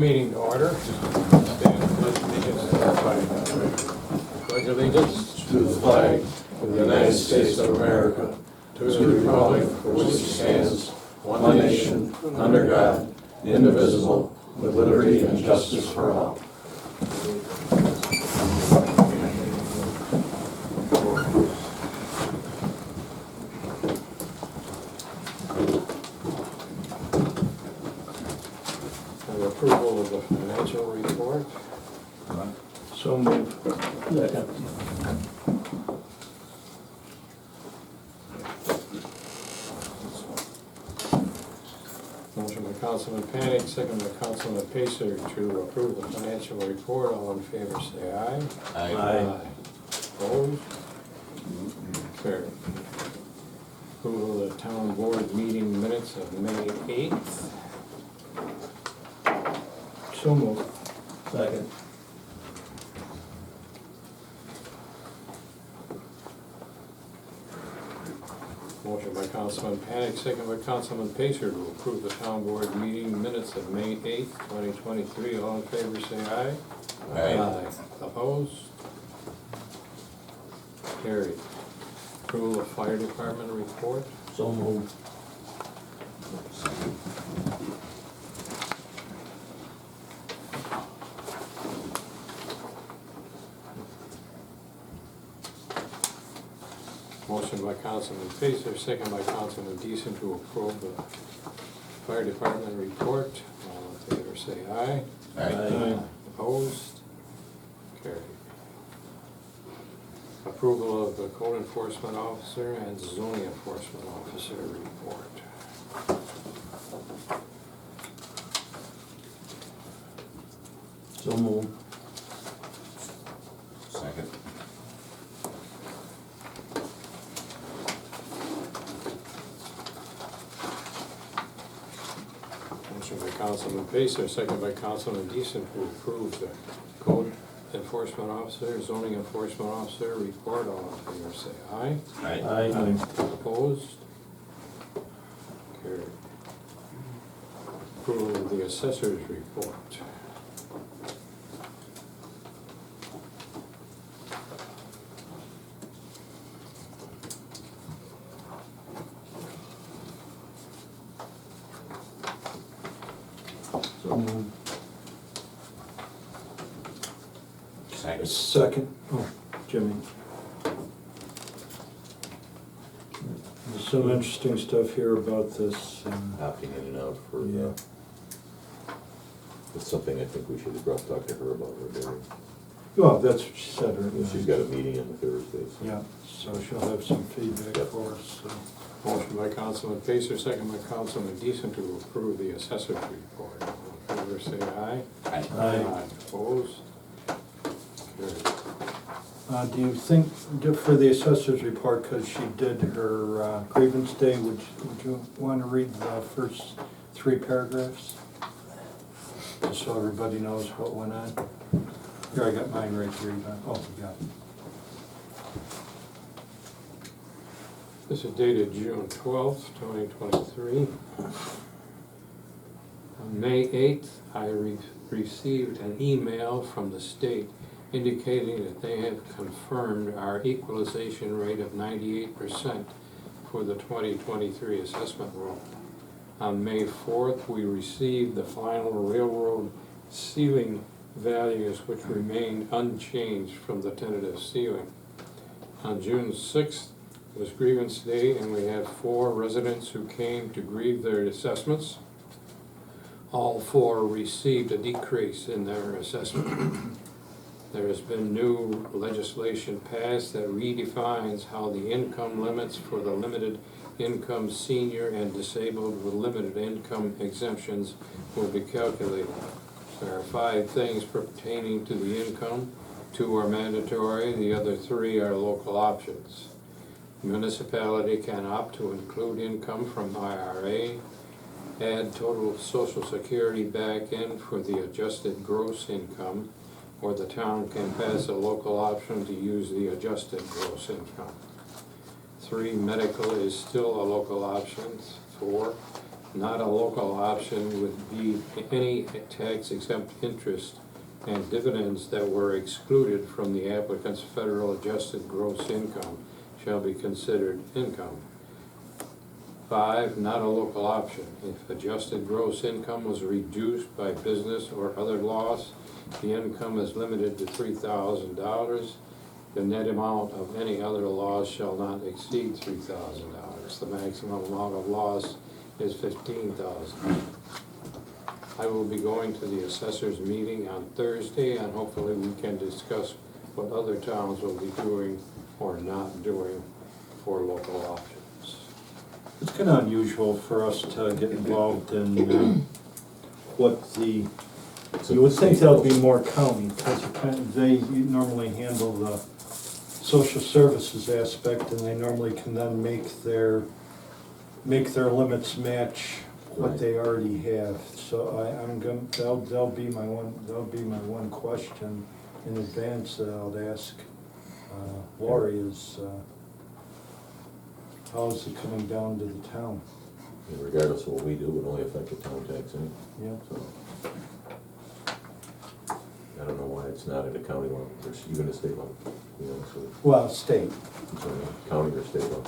Meeting to order. Stand pledge allegiance to the flag of the United States of America, to the republic for which it stands, one nation, under God, indivisible, with liberty and justice for all. Approval of the financial report. So moved. Second. Motion by Councilman Panic, second by Councilman Pacer to approve the financial report. All in favor say aye. Aye. Opposed? Carried. Approval of the town board meeting minutes of May 8th. So moved. Second. Motion by Councilman Panic, second by Councilman Pacer to approve the town board meeting minutes of May 8th, 2023. All in favor say aye. Aye. Opposed? Carried. Approval of fire department report. So moved. Motion by Councilman Pacer, second by Councilman Deason to approve the fire department report. All in favor say aye. Aye. Opposed? Carried. Approval of the code enforcement officer and zoning enforcement officer report. So moved. Second. Motion by Councilman Pacer, second by Councilman Deason to approve the code enforcement officer, zoning enforcement officer report. All in favor say aye. Aye. Opposed? Carried. Approval of the assessor's report. So moved. Second. Second. Oh, Jimmy. There's some interesting stuff here about this. Opting in and out for, Yeah. it's something I think we should talk to her about. Well, that's what she said, right? She's got a meeting on Thursdays. Yeah, so she'll have some feedback Yep. for us, so. Motion by Councilman Pacer, second by Councilman Deason to approve the assessor's report. All in favor say aye. Aye. Opposed? Carried. Do you think, for the assessor's report, because she did her grievance day, would you want to read the first 3 paragraphs? Just so everybody knows what went on. Here, I got mine right here. Oh, yeah. This is dated June 12th, 2023. On May 8th, I received an email from the state indicating that they have confirmed our equalization rate of 98% for the 2023 assessment roll. On May 4th, we received the final railroad ceiling values, which remained unchanged from the tentative ceiling. On June 6th was grievance day, and we had 4 residents who came to grieve their assessments. All 4 received a decrease in their assessment. There has been new legislation passed that redefines how the income limits for the limited income senior and disabled with limited income exemptions will be calculated. There are 5 things pertaining to the income. 2 are mandatory, the other 3 are local options. Municipality can opt to include income from IRA, add total Social Security back in for the adjusted gross income, or the town can pass a local option to use the adjusted gross income. 3, medical is still a local option. 4, not a local option would be any tax exempt interest and dividends that were excluded from the applicant's federal adjusted gross income shall be considered income. 5, not a local option. If adjusted gross income was reduced by business or other loss, the income is limited to $3,000. The net amount of any other loss shall not exceed $3,000. The maximum amount of loss is $15,000. I will be going to the assessor's meeting on Thursday, and hopefully we can discuss what other towns will be doing or not doing for local options. It's kind of unusual for us to get involved in what the, you would think that would be more county, because they normally handle the social services aspect, and they normally can then make their limits match what Right. they already have. So I'm going, that'll be my one question in advance that I'll ask Lori is, how is it coming down to the town? And regardless of what we do, it would only affect the town tax anyway. Yeah. So I don't know why it's not at a county level, or even a state level, you know, so Well, state. it's on a county or state level,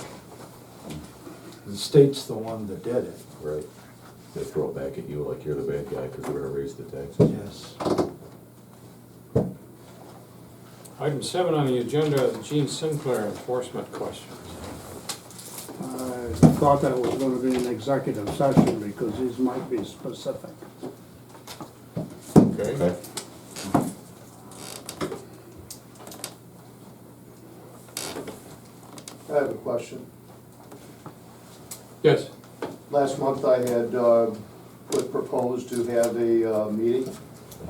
The state's the one that did it. right? They throw it back at you like you're the bad guy because we're gonna raise the taxes. Yes. Item 7 on the agenda, Gene Sinclair-Enforcement questions. I thought that was gonna be an executive session because these might be specific. Okay? Okay? I have a question. Yes. Last month I had proposed to have a meeting.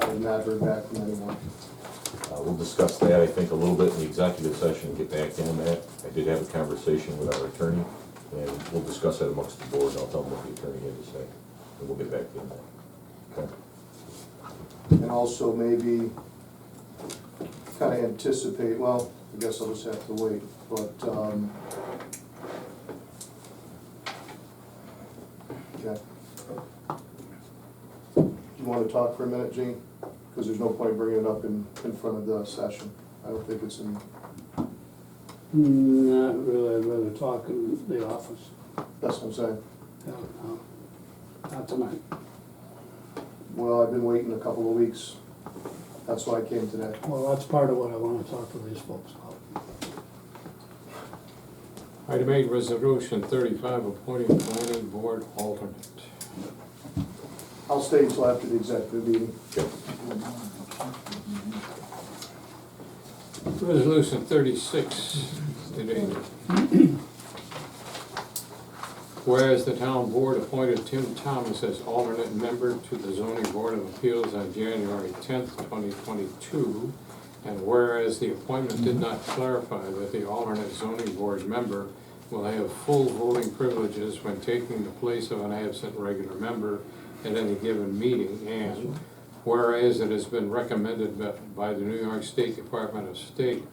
I have not heard back from anyone. We'll discuss that, I think, a little bit in the executive session and get back on that. I did have a conversation with our attorney, and we'll discuss that amongst the board, and I'll tell them what the attorney had to say, and we'll get back to you on that. Okay? And also maybe kind of anticipate, well, I guess I'll just have to wait, but, yeah. You want to talk for a minute, Gene? Because there's no point bringing it up in front of the session. I don't think it's in, Not really, I'd rather talk in the office. that's what I'm saying. Yeah, no, not tonight. Well, I've been waiting a couple of weeks. That's why I came today. Well, that's part of what I wanna talk to these folks about. Item 8, Resolution 35, appointing planning board alternate. I'll stay until after the executive meeting. Okay. Resolution 36, today. Whereas the town board appointed Tim Thomas as alternate member to the zoning board of appeals on January 10th, 2022, and whereas the appointment did not clarify that the alternate zoning board member will have full voting privileges when taking the place of an absent regular member at any given meeting, and whereas it has been recommended by the New York State Department of State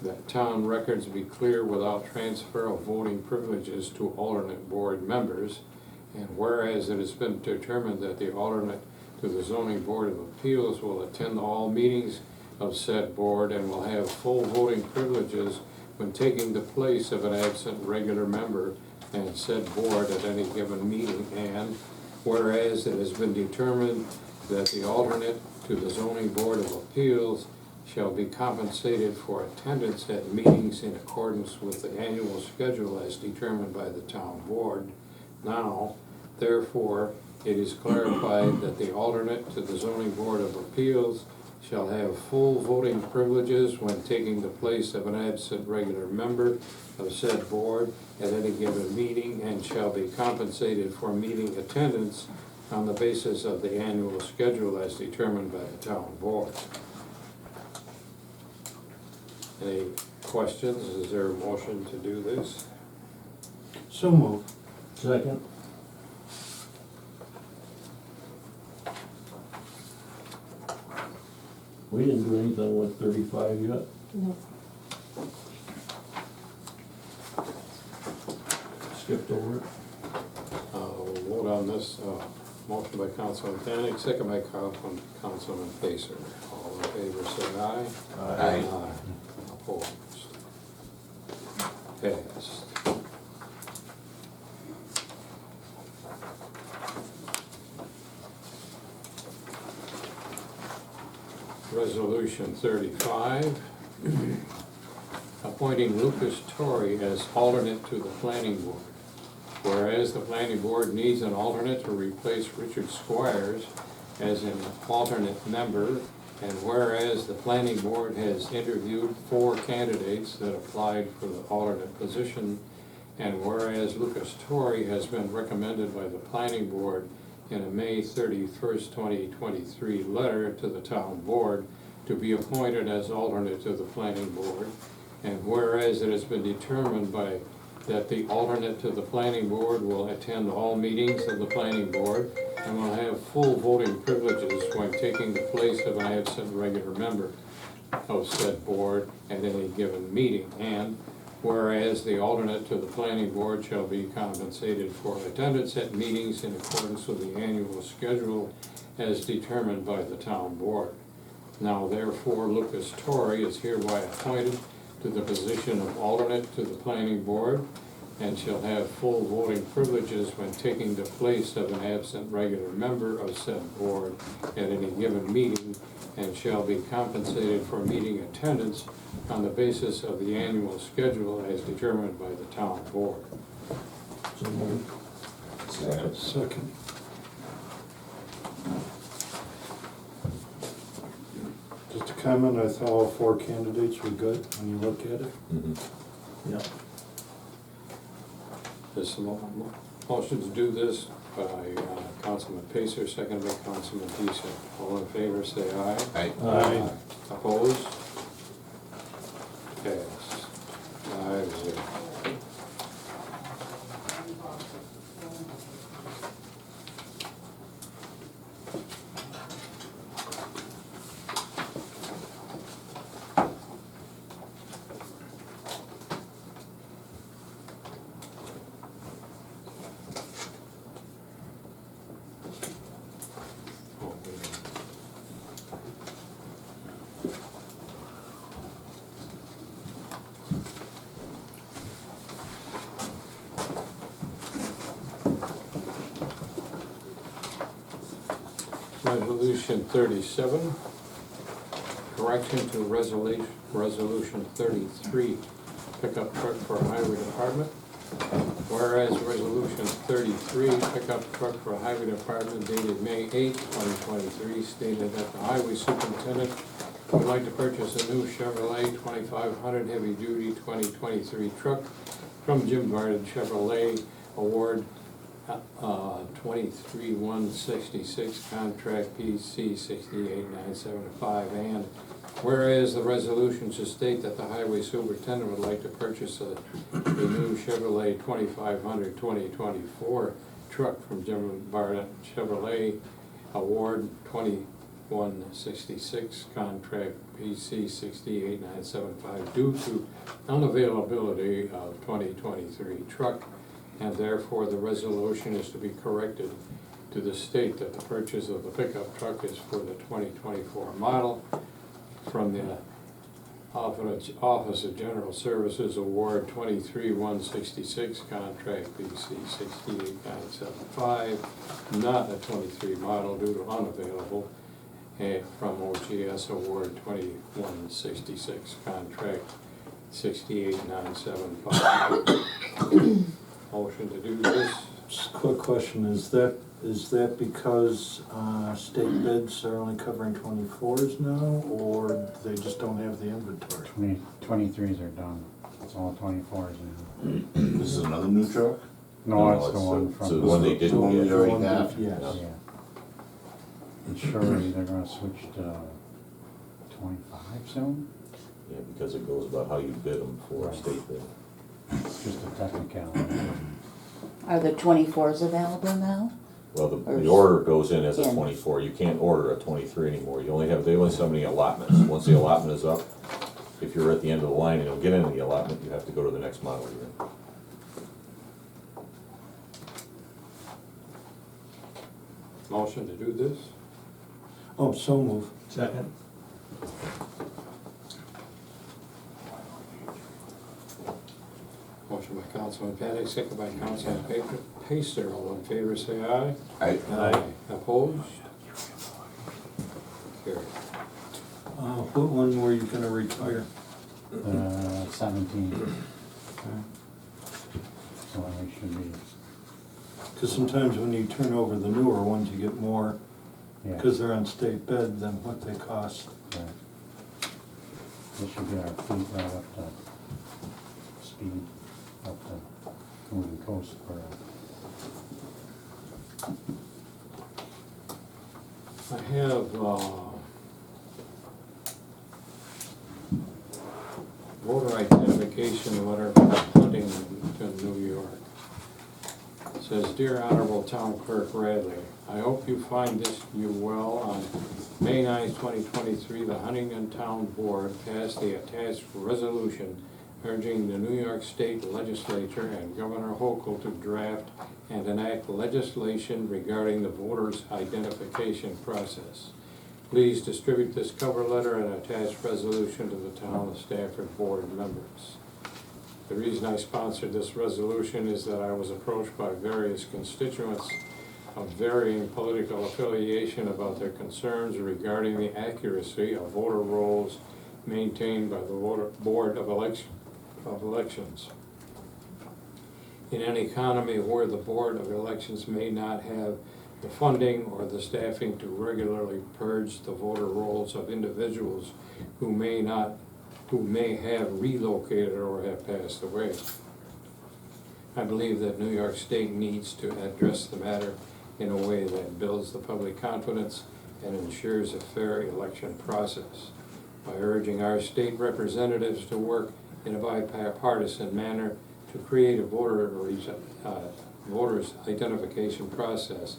that town records be clear without transfer of voting privileges to alternate board members, and whereas it has been determined that the alternate to the zoning board of appeals will attend all meetings of said board and will have full voting privileges when taking the place of an absent regular member and said board at any given meeting, and whereas it has been determined that the alternate to the zoning board of appeals shall be compensated for attendance at meetings in accordance with the annual schedule as determined by the town board. Now, therefore, it is clarified that the alternate to the zoning board of appeals shall have full voting privileges when taking the place of an absent regular member of said board at any given meeting, and shall be compensated for meeting attendance on the basis of the annual schedule as determined by the town board. Any questions? Is there a motion to do this? So moved. Second. We didn't do anything with 35 yet. No. Skipped over it. We'll vote on this, motion by Councilman Panic, second by Councilman Pacer. All in favor, say aye. Aye. Opposed? Passed. Resolution 35, appointing Lucas Torrey as alternate to the planning board. Whereas the planning board needs an alternate to replace Richard Squires as an alternate member, and whereas the planning board has interviewed 4 candidates that applied for the alternate position, and whereas Lucas Torrey has been recommended by the planning board in a May 31st, 2023 letter to the town board to be appointed as alternate to the planning board, and whereas it has been determined that the alternate to the planning board will attend all meetings of the planning board and will have full voting privileges when taking the place of an absent regular member of said board at any given meeting, and whereas the alternate to the planning board shall be compensated for attendance at meetings in accordance with the annual schedule as determined by the town board. Now therefore, Lucas Torrey is hereby appointed to the position of alternate to the planning board and shall have full voting privileges when taking the place of an absent regular member of said board at any given meeting, and shall be compensated for meeting attendance on the basis of the annual schedule as determined by the town board. So moved. Second. Just a comment, I thought all 4 candidates were good when you look at it. Yeah. This motion to do this by Councilman Pacer, second by Councilman Deason. All in favor, say aye. Aye. Aye. Opposed? Passed. 5-0. Resolution 37, correction to resolution 33, pickup truck for highway department. Whereas resolution 33, pickup truck for highway department dated May 8, 2023, stated that the highway superintendent would like to purchase a new Chevrolet 2500 heavy-duty 2023 truck from Jim Varden Chevrolet, award 23-166, contract PC 68975, and whereas the resolution should state that the highway superintendent would like to purchase a new Chevrolet 2500 2024 truck from Jim Varden Chevrolet, award 2166, contract PC 68975, due to unavailability of 2023 truck. And therefore, the resolution is to be corrected to the state that the purchase of the pickup truck is for the 2024 model from the Office of General Services, award 23-166, contract BC 68975, not a 23 model due to unavailable, and from OGS, award 2166, contract 68975. Motion to do this. Just a quick question, is that because state bids are only covering 24s now, or they just don't have the inventory? 23s are done, it's all 24s now. This is another new truck? No, it's the one So the from, one they The didn't one we get. already got? Yes. yeah. And surely they're gonna switch to 25 soon, Yeah, because it goes about how you bid them for a state bid. it's just a technicality. Are the 24s available now? Well, the Or order goes in as a in. 24, you can't order a 23 anymore, they only have so many allotments. Once the allotment is up, if you're at the end of the line and don't get into the allotment, you have to go to the next model year. motion to do this? Oh, so move. Second? Motion by Councilman Pettit, second by Councilman Pacer. All in favor, say aye. Aye. Opposed? Carried. What one were you gonna retire? 17, so we should be, Because sometimes when you turn over the newer ones, you get more, yeah. because they're on state bed, than what they cost. Right. This should be our fleet right up to speed, up to moving coast for I have, voter identification letter from Huntington, New York. It says, Dear Honorable Town Clerk Radley, I hope you find this you well. On May 9, 2023, the Huntington Town Board passed the attached resolution urging the New York State Legislature and Governor Hochul to draft and enact legislation regarding the voters' identification process. Please distribute this cover letter and attached resolution to the Town of Stafford Board members. The reason I sponsored this resolution is that I was approached by various constituents of varying political affiliation about their concerns regarding the accuracy of voter rolls maintained by the Board of Elections. In an economy where the Board of Elections may not have the funding or the staffing to regularly purge the voter rolls of individuals who may have relocated or have passed away. I believe that New York State needs to address the matter in a way that builds the public confidence and ensures a fair election process. By urging our state representatives to work in a bipartisan manner to create a voter's identification process,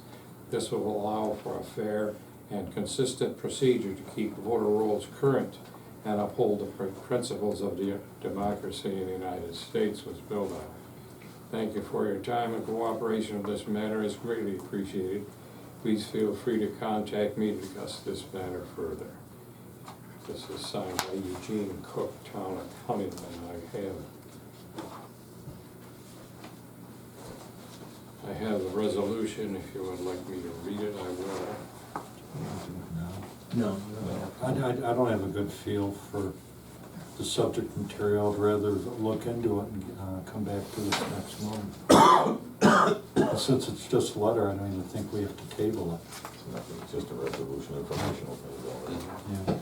this will allow for a fair and consistent procedure to keep voter rolls current and uphold the principles of the democracy in the United States was built on. Thank you for your time and cooperation on this matter is greatly appreciated. Please feel free to contact me to discuss this matter further. This is signed by Eugene Cook, Town of Huntington. I have the resolution. If you would like me to read it, I will. No. I don't have a good feel for the subject material. I'd rather look into it and come back to this next month. Since it's just a letter, I don't even think we have to table it. It's nothing, it's just a resolution, informational thing. Yeah.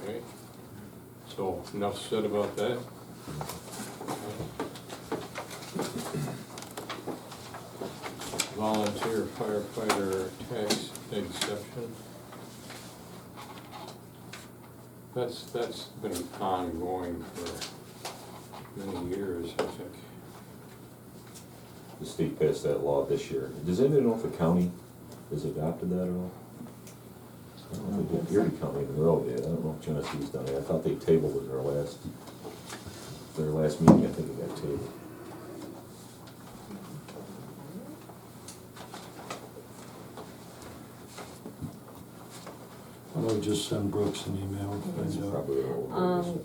Okay. So enough said about that. Volunteer firefighter tax exception. That's been ongoing for many years, I think. The state passed that law this year. Does anybody know if the county has adopted that at all? I don't know if they did. Erie County, Monroe did. I don't know if Genesee's done it. I thought they tabled it their last meeting. I think it got tabled. Why don't we just send Brooks an email and That's find out? probably the old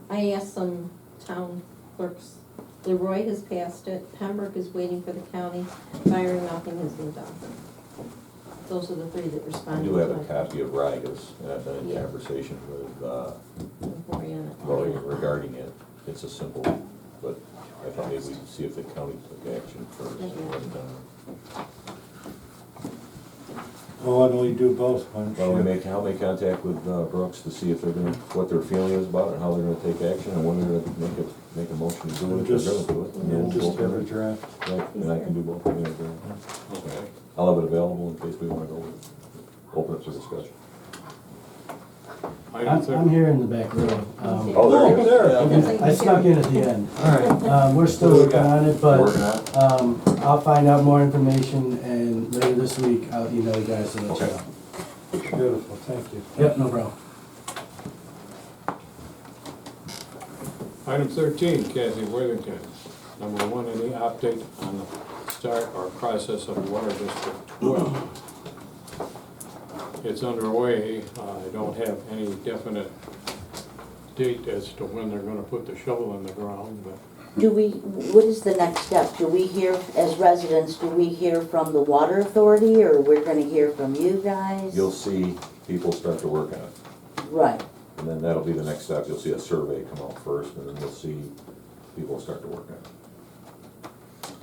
I asked some town clerks, Leroy has passed it, Pembroke is waiting for the county, Byron, nothing has been done. Those are the three that I responded. do have to a my- copy of Riga's, and I've been in Yeah. conversation with Oriana. Lori regarding it. It's a simple, but I thought maybe we'd see if the county took action first. Oh, why don't we do both? Why don't Well, you- I'll make contact with Brooks to see if they're gonna, what their feeling is about it, how they're gonna take action, and when they're gonna make a motion to do it, if they're gonna do it. And then we'll go Just from have a there. draft. Right, and I can do both. Yeah. Okay. I'll have it available in case we wanna go open it for discussion. I'm here in the back row. Oh, there it is. there. I snuck in at the end. All right. We're still working on it, Working but on it? I'll find out more information and later this week I'll email you guys to let you know. Beautiful, thank you. Yep, no problem. Item 13, Cathy Worthington. Number one, any update on the start our process of Water District 12. It's underway. I don't have any definite date as to when they're gonna put the shovel in the ground, but What is the next step? Do we hear, as residents, do we hear from the water authority, or we're gonna hear from you guys? You'll see people start to work on it. Right, And then that'll be the next step. You'll see a survey come out first, and then you'll see people start to work on it.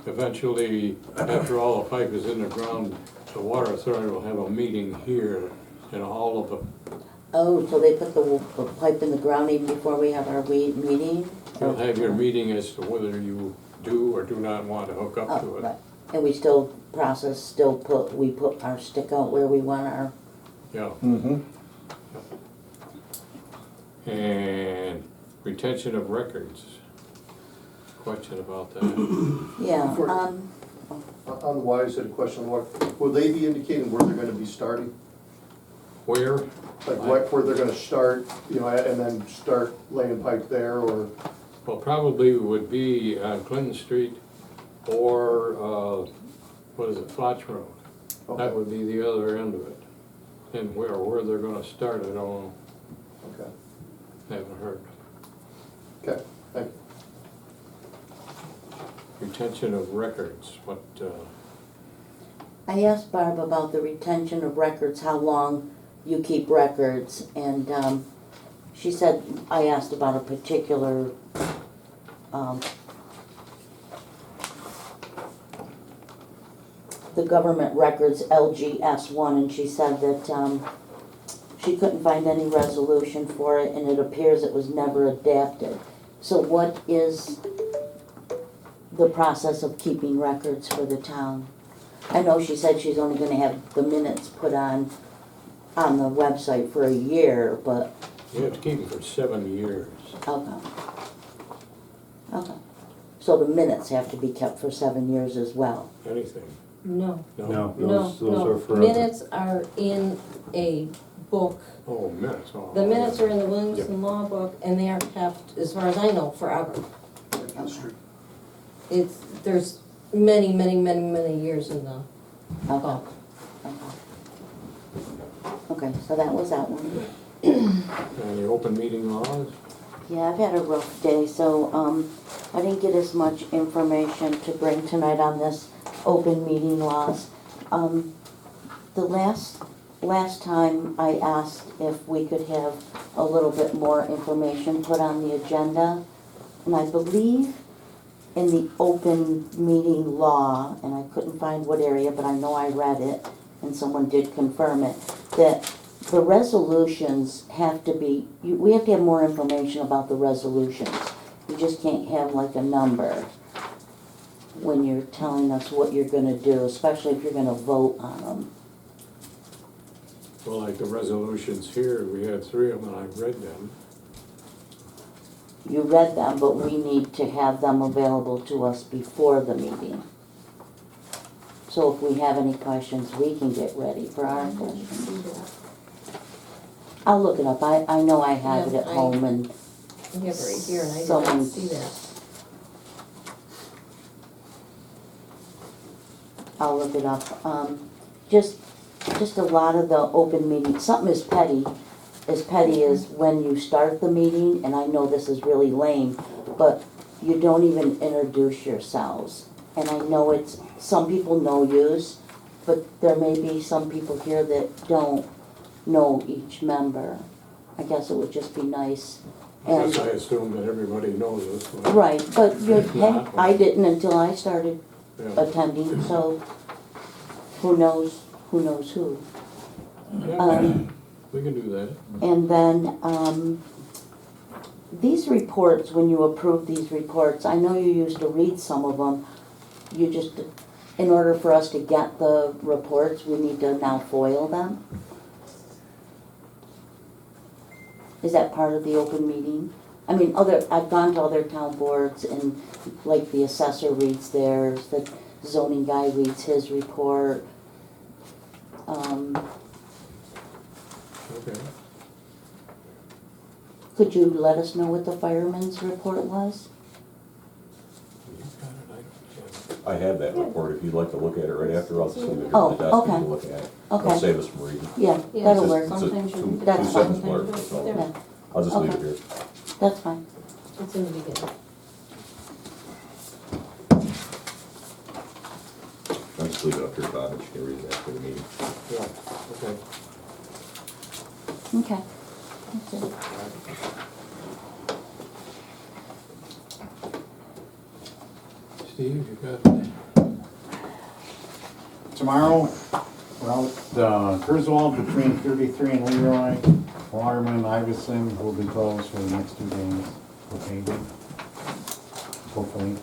eventually, after all the pipe is in the ground, the Water Authority will have a meeting here, and all of the, oh, so they put the pipe in the ground even before we have our meeting? you'll have your meeting as to whether you do or do not want to hook up Oh, to it. right, and we still we put our stick out where we want our, Yeah, Mm-hmm. and retention of records. Question about that. yeah, Before- On the water, I said a question on water. Will they be indicating where they're gonna be starting? Where? Like where they're gonna start, you know, and then start laying pipe there, or? Well, probably would be on Clinton Street or, what is it, Flatch Road. That would be the other end of it. And where they're gonna start, I don't know, Okay, haven't heard. okay, thank you. Retention of records, what, I asked Barb about the retention of records, how long you keep records, and, she said, I asked about a particular, the government records, LGS1, and she said that, she couldn't find any resolution for it, and it appears it was never adapted. So what is the process of keeping records for the town? I know she said she's only gonna have the minutes put on the website for a year, but, you have to keep them for 7 years. okay. Okay. So the minutes have to be kept for 7 years as well? Anything. No, No, no, those are forever. minutes are in a book. Oh, minutes, oh. The minutes are in the Williamson Law Book, and they are kept, as far as I know, forever. History. There's many, many, many, many years in the Okay. book. Okay, so that was that one. And the open meeting laws? Yeah, I've had a rough day, so, I didn't get as much information to bring tonight on this open meeting laws. The last time I asked if we could have a little bit more information put on the agenda, and I believe in the open meeting law, and I couldn't find what area, but I know I read it, and someone did confirm it, that the resolutions have to be, we have to have more information about the resolutions. You just can't have like a number when you're telling us what you're gonna do, especially if you're gonna vote on them. Well, like the resolutions here, we had 3 of them, and I've read them. You read them, but we need to have them available to us before the meeting. So if we have any questions, we can get ready for our questions. I'll look it up, I know I have it Yeah, at home, and I have it right here, and I did Someone- not see that. I'll look it up. Just a lot of the open meetings, something as petty as when you start the meeting, and I know this is really lame, but you don't even introduce yourselves. And I know some people know yous, but there may be some people here that don't know each member. I guess it would just be nice. I guess I And, assume that everybody knows this one. right, but If not, I didn't until I started Yeah. attending, so who knows who. Yeah, we can do that. And then, these reports, when you approve these reports, I know you used to read some of them. You just, in order for us to get the reports, we need to now foil them? Is that part of the open meeting? I mean, I've gone to other town boards, and like the assessor reads theirs, the zoning guy reads his report. Okay. Could you let us know what the fireman's report was? You got it, I don't have it. I have that report, if you'd like to look at it right after, I'll just leave it here Oh, on the desk and okay. you look at it. Okay. It'll save us from reading. Yeah, Yeah, that'll It's work. just- sometimes you two- read it. That's two-sentence fine. blurb, so Yeah, I'll just leave it Okay. here. that's fine. It's in the beginning. I'll just leave it up here, Bob, and you can read it after the meeting. Yeah, okay. Okay. That's it. Steve, you got, Tomorrow, well, the Griswold between 33 and Leroy, Waterman, Iverson will be closed for the next 2 days for paving, hopefully.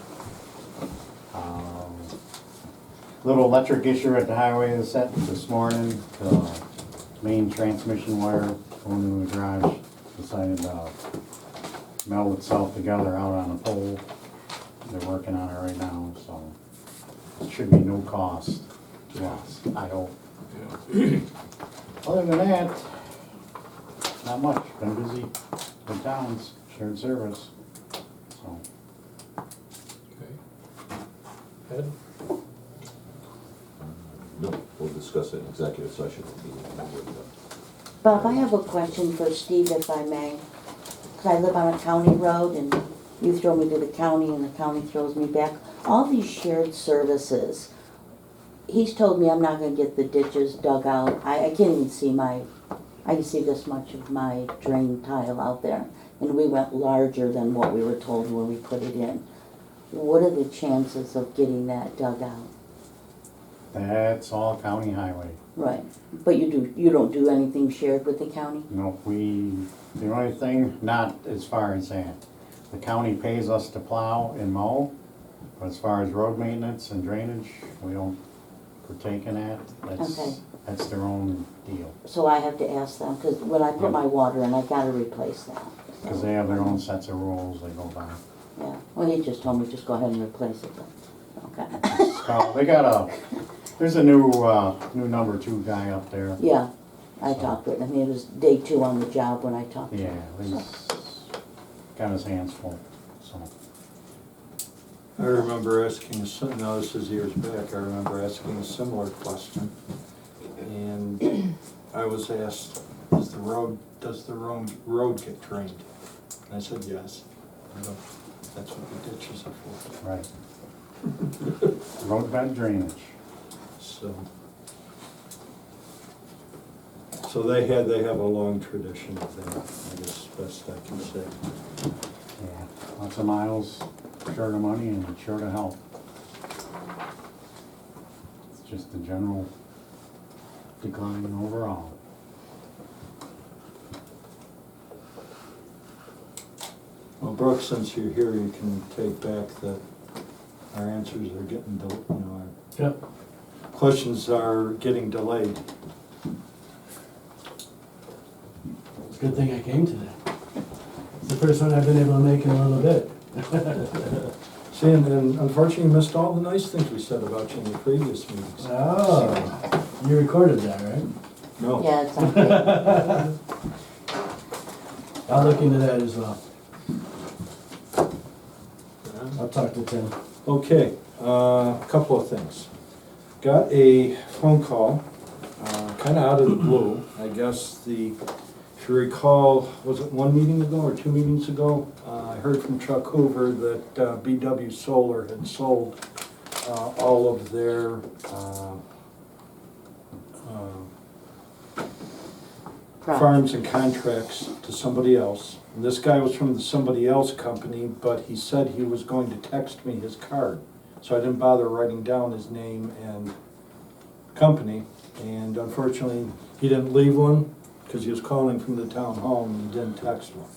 Little electric issue at the highway is set this morning. The main transmission wire going into the garage decided to meld itself together out on a pole. They're working on it right now, so it should be no cost to us, I hope. Other than that, not much. Been busy with towns, shared service, so. okay. Ed? No, we'll discuss it in executive session. Bob, I have a question for Steve, if I may. 'Cause I live on a county road and you throw me to the county and the county throws me back. All these shared services, he's told me I'm not gonna get the ditches dug out. I can't even see I can see this much of my drain tile out there. And we went larger than what we were told when we put it in. What are the chances of getting that dug out? That's all county highway. Right, but you don't do anything shared with the county? No, the only thing, not as far as that. The county pays us to plow and mow, but as far as road maintenance and drainage, we don't partake in that. Okay. That's their own deal, So I have to ask them, because when I put my water in, I gotta replace that. because they have their own sets of rules they go by. Yeah, well, he just told me just go ahead and replace it, but, okay. So they got there's a new number 2 guy up there. Yeah, I talked with him, he was day 2 on the job when I talked to Yeah, him. he's got his hands full, so. I remember asking, now this is years back, I remember asking a similar question. And I was asked, does the road get drained? And I said, yes. That's what the ditches are for. Right. Road bed drainage. So they have a long tradition of that, I guess best I can say. Yeah, lots of miles, short of money and short of help. It's just the general decline overall. Well, Brooke, since you're here, you can take back that our answers are getting, our Yep. questions are getting delayed. It's a good thing I came today. It's the first one I've been able to make in a little bit. See, and unfortunately you missed all the nice things we said about you in the previous meetings. Oh, you recorded that, right? No. Yeah, it's okay. I'll look into that as well. I'll talk to Tim. Okay, a couple of things. Got a phone call, kind of out of the blue. I guess if you recall, was it 1 meeting ago or 2 meetings ago? I heard from Chuck Hoover that BW Solar had sold all of their farms and contracts to somebody else. And this guy was from the somebody else company, but he said he was going to text me his card. So I didn't bother writing down his name and company. And unfortunately, he didn't leave one because he was calling from the town hall and he didn't text one.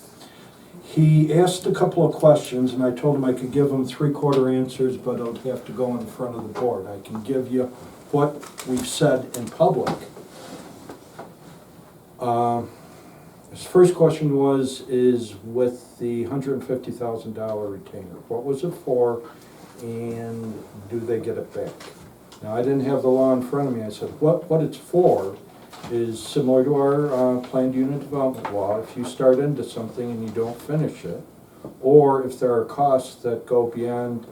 He asked a couple of questions and I told him I could give him 3/4 answers, but I'd have to go in front of the board. I can give you what we've said in public. His first question is with the $150,000 retainer, what was it for and do they get it back? Now, I didn't have the law in front of me. I said, what it's for is similar to our planned unit development law. If you start into something and you don't finish it, or if there are costs that go beyond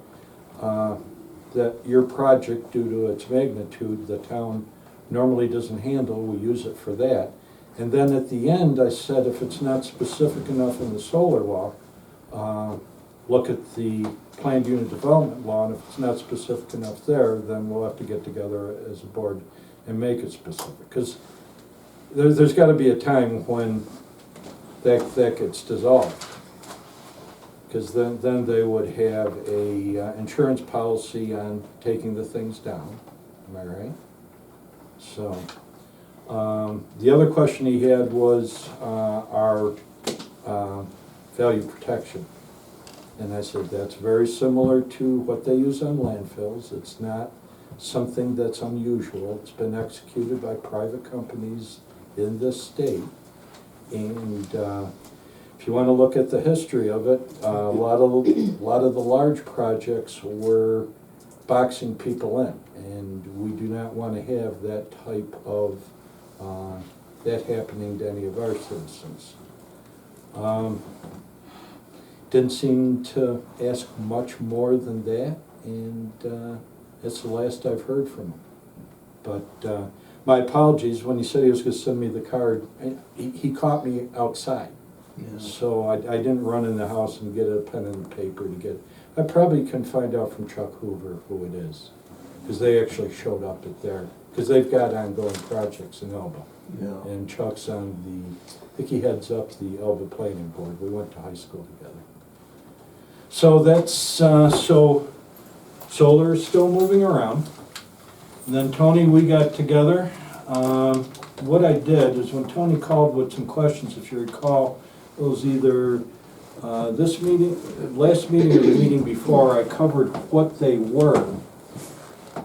that your project, due to its magnitude, the town normally doesn't handle, we use it for that. And then at the end, I said, if it's not specific enough in the solar law, look at the planned unit development law, and if it's not specific enough there, then we'll have to get together as a board and make it specific. Because there's gotta be a time when that gets dissolved. Because then they would have a insurance policy on taking the things down, am I right? So, the other question he had was our value protection. And I said, that's very similar to what they use on landfills. It's not something that's unusual. It's been executed by private companies in this state. And if you want to look at the history of it, a lot of the large projects were boxing people in. And we do not want to have that type of, that happening to any of our citizens. Didn't seem to ask much more than that, and that's the last I've heard from him. But my apologies, when he said he was going to send me the card, he caught me outside. Yeah. So I didn't run in the house and get a pen and paper to get, I probably can find out from Chuck Hoover who it is, because they actually showed up at their, because they've got ongoing projects in Elba. Yeah. And Chuck's on the, I think he heads up the Elba Planning Board. We went to high school together. So that's, so solar is still moving around. And then Tony, we got together. What I did is when Tony called with some questions, if you recall, it was either this meeting, last meeting or the meeting before, I covered what they were.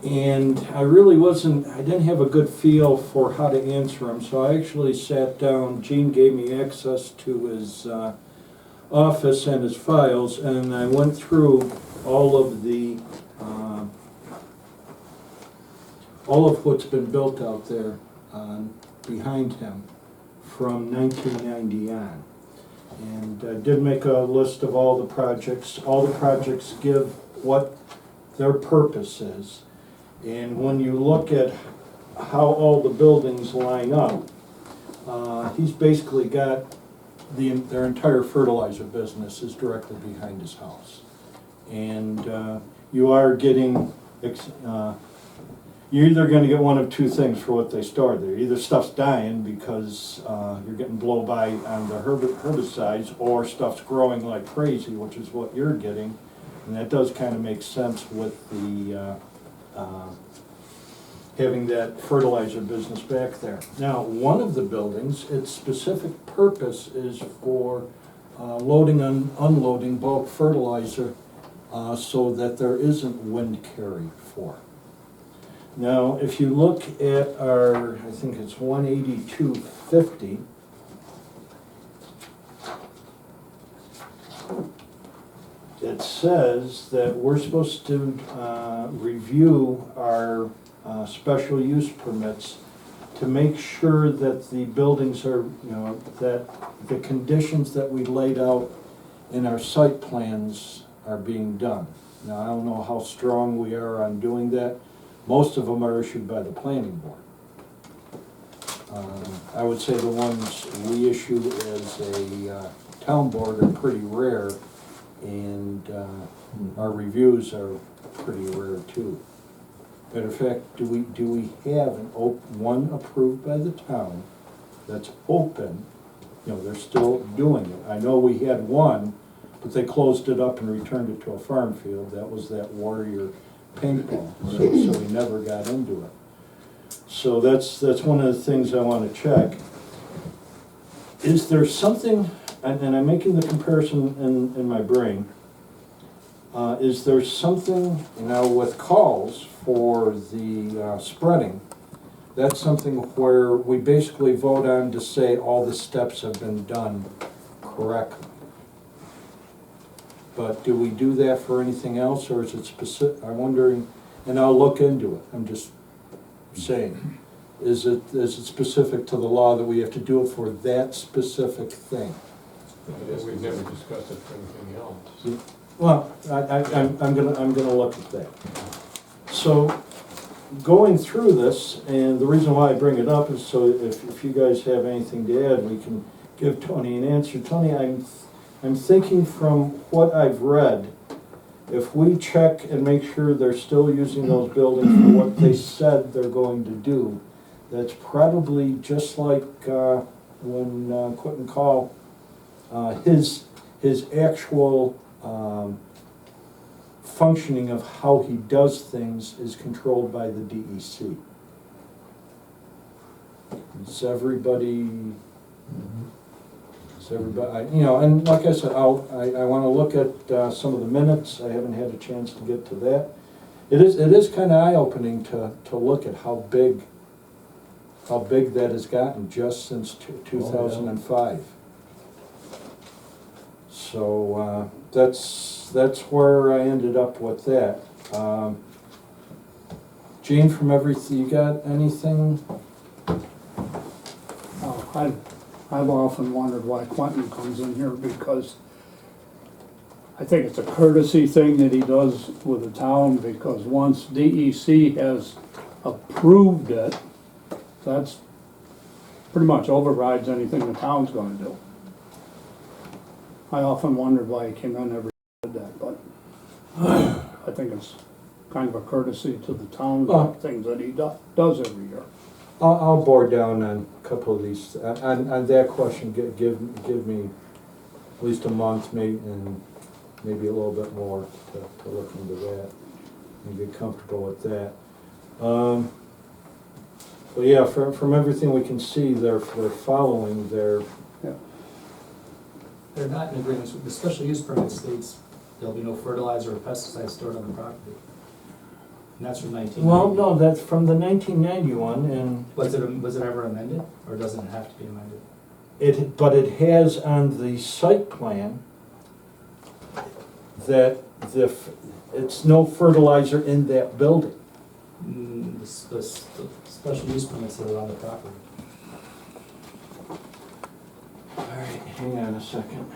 And I really I didn't have a good feel for how to answer them, so I actually sat down. Gene gave me access to his office and his files, and I went through all of the, all of what's been built out there behind him from 1990 on. And I did make a list of all the projects. All the projects give what their purpose is. And when you look at how all the buildings line up, he's basically got their entire fertilizer business is directly behind his house. And you are getting, you're either going to get one of two things for what they store there. Either stuff's dying because you're getting blow by on the herbicides, or stuff's growing like crazy, which is what you're getting. And that does kind of make sense with the having that fertilizer business back there. Now, one of the buildings, its specific purpose is for loading and unloading bulk fertilizer so that there isn't wind carry for. Now, if you look at our, I think it's 18250, it says that we're supposed to review our special use permits to make sure that the buildings are, that the conditions that we laid out in our site plans are being done. Now, I don't know how strong we are on doing that. Most of them are issued by the planning board. I would say the ones we issue as a town board are pretty rare, and our reviews are pretty rare too. Matter of fact, do we have one approved by the town that's open? They're still doing it. I know we had one, but they closed it up and returned it to a farm field. That was that Warrior paintball, so we never got into it. So that's one of the things I want to check. Is there something, and I'm making the comparison in my brain, is there something, with calls for the spreading, that's something where we basically vote on to say all the steps have been done correctly. But do we do that for anything else, or is it specific? I'm wondering, and I'll look into it. I'm just saying, is it specific to the law that we have to do it for that specific thing? We've never discussed it for anything else. Well, I'm gonna look at that. So, going through this, and the reason why I bring it up is so if you guys have anything to add, we can give Tony an answer. Tony, I'm thinking from what I've read, if we check and make sure they're still using those buildings for what they said they're going to do, that's probably just like when Quentin Call, his actual functioning of how he does things is controlled by the DEC. Is everybody, you know, and like I said, I want to look at some of the minutes. I haven't had a chance to get to that. It is kind of eye-opening to look at how big that has gotten just since 2005. So that's where I ended up with that. Gene, from everything, you got anything? I've often wondered why Quentin comes in here, because I think it's a courtesy thing that he does with the town, because once DEC has approved it, that's pretty much overrides anything the town's gonna do. I often wondered why he came in every year and did that, but I think it's kind of a courtesy to the town, things that he does every year. I'll bore down on a couple of these. On that question, give me at least a month, maybe, and maybe a little bit more to look into that and get comfortable with that. But yeah, from everything we can see, they're following their. Yeah. They're not in agreement with the special use permit states there'll be no fertilizer or pesticides stored on the property. And that's from 1990. Well, no, that's from the 1991, and Was it ever amended, or doesn't it have to be amended? but it has on the site plan that it's no fertilizer in that building. The special use permits that are on the property. All right, hang on a second.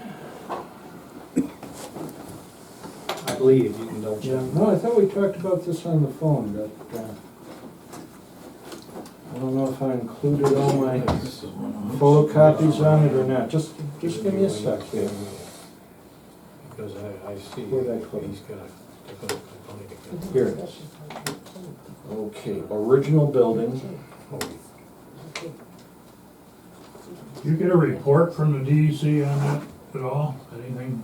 I believe, you can double check. Yeah, no, I thought we talked about this on the phone, but I don't know if I included all my photocopies on it or not. Just give me a sec here. Because I see Where'd I put it? he's got a component again. Here it is. Okay, original building. You get a report from the DEC on that at all? Anything?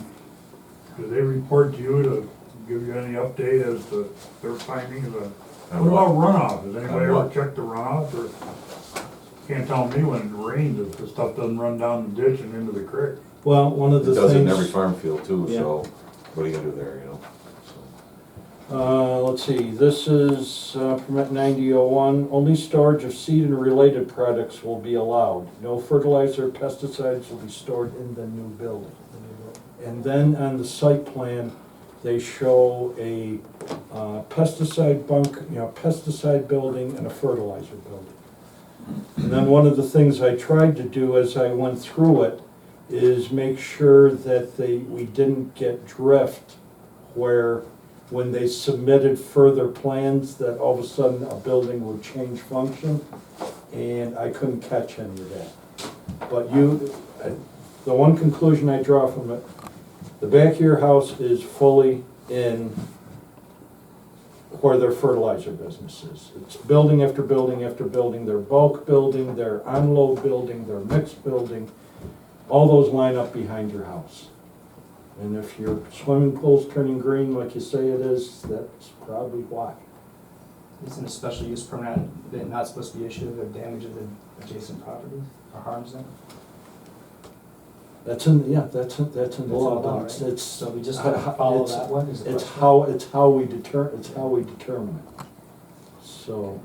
Do they report to you to give you any update as to their findings? What about runoff? Has anybody ever checked the runoff? Or can't tell me when it rains if the stuff doesn't run down the ditch and into the creek. Well, one of the It things. does it in every farm field too, Yeah. so what are you gonna do there, you know? Let's see, this is permit 9001, only storage of seed and related products will be allowed. No fertilizer, pesticides will be stored in the new building. And then on the site plan, they show a pesticide pesticide building and a fertilizer building. And then one of the things I tried to do as I went through it is make sure that we didn't get drift where when they submitted further plans that all of a sudden a building would change function, and I couldn't catch any of that. But the one conclusion I draw from it, the back of your house is fully in where their fertilizer business is. It's building after building after building, their bulk building, their unload building, their mixed building, all those line up behind your house. And if your swimming pool's turning green like you say it is, that's probably why. Isn't a special use permit not supposed to be issued if it damages the adjacent property or harms them? That's in the law. law, It's, right? it's So we just have to follow it's- that one? Is the It's question? how we determine it. So,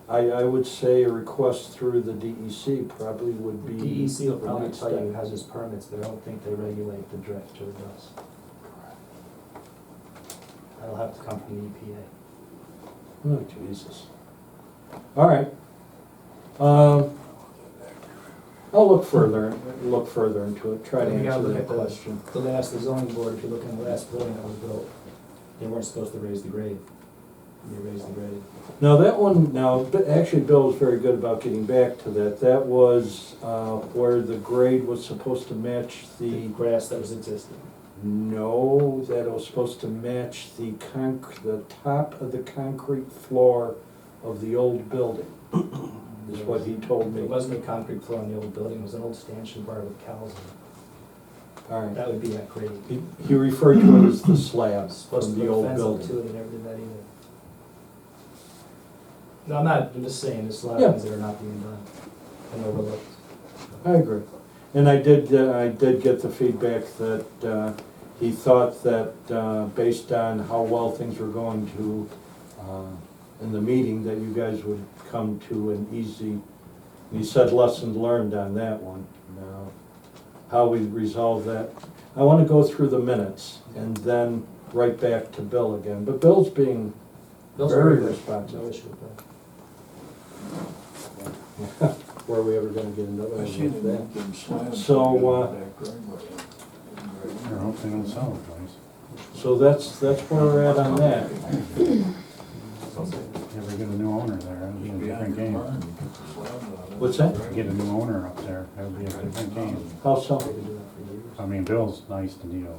I would say a request through the DEC probably would be. DEC will the probably next tell you step. who has his permits, but I don't think they regulate the drift or the dust. That'll have to come from the EPA. Oh, Jesus. All right. I'll look further into it, try to You gotta answer look that at question. the zoning board, if you look in the last building that was built, they weren't supposed to raise the grade. you raise the grade. Now, that one, actually, Bill was very good about getting back to that. That was where the grade was supposed to match The the, grass that was existing. no, that it was supposed to match the the top of the concrete floor of the old building, is what he told me. It wasn't a concrete floor in the old building, it was an old stanchion bar with cows in All it. right. That would be that grade. He referred to it as the slab Supposed from to the put a old fence up building. to it, they never did that either. No, I'm just saying, there's a lot Yeah. of things that are not being done and overlooked. I agree. And I did get the feedback that he thought that based on how well things were going to, in the meeting, that you guys would come to an easy, he said lessons learned on that one. Now, how we resolve that, I want to go through the minutes and then right back to Bill again. But Bill's being Bill's very good. responsive. No issue with that. Were we ever gonna get into that? So, So, I hope they don't sell the place. So that's where we're at on that. Ever get a new owner there, that'd be a different game. What's that? Get a new owner up there, that would be a different game. How so? They've been doing that for years. I mean, Bill's nice to deal with.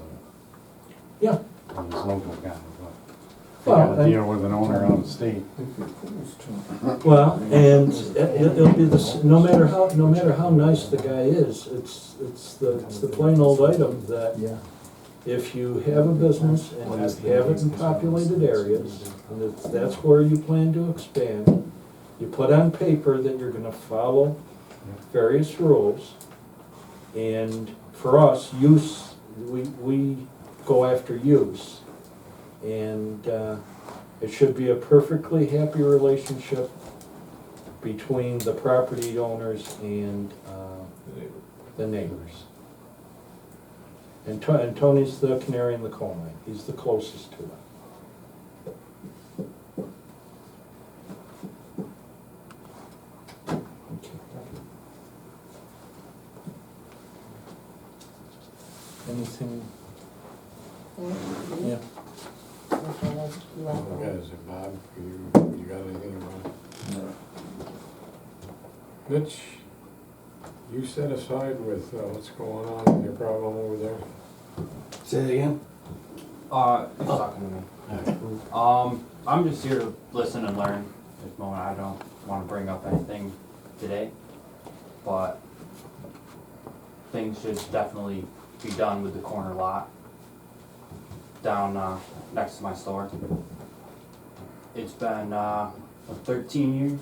Yeah. He's a local guy, but you Well, gotta and- deal with an owner out of state. Well, and it'll be this, no matter how nice the guy is, it's the plain old item that Yeah. if you have a business and you have it in populated areas, and if that's where you plan to expand, you put on paper that you're gonna follow various rules. And for us, use, we go after use. And it should be a perfectly happy relationship between the property owners and the neighbors. And Tony's the canary in the coal mine, he's the closest to it. Okay. Anything? Yeah. Guys, Bob, you got anything wrong? Mitch, you set aside with what's going on and your problem over there? Say it again? He's talking to me. I'm just here to listen and learn. At this moment, I don't want to bring up anything today, but things should definitely be done with the corner lot down next to my store. It's been 13 years,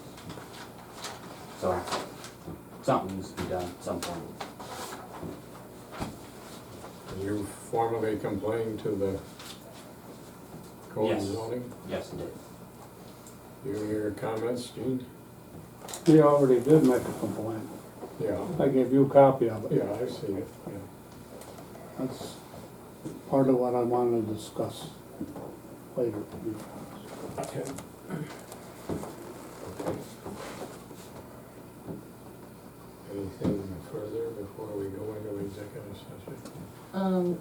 so something needs to be done at some point. You formally complained to the code and Yes. zoning? Yes, it did. You hear comments, Gene? He already did make a complaint. Yeah, I gave you a copy of it. yeah, I see it, yeah. That's part of what I wanted to discuss later. Okay. Anything further before we go into executive session?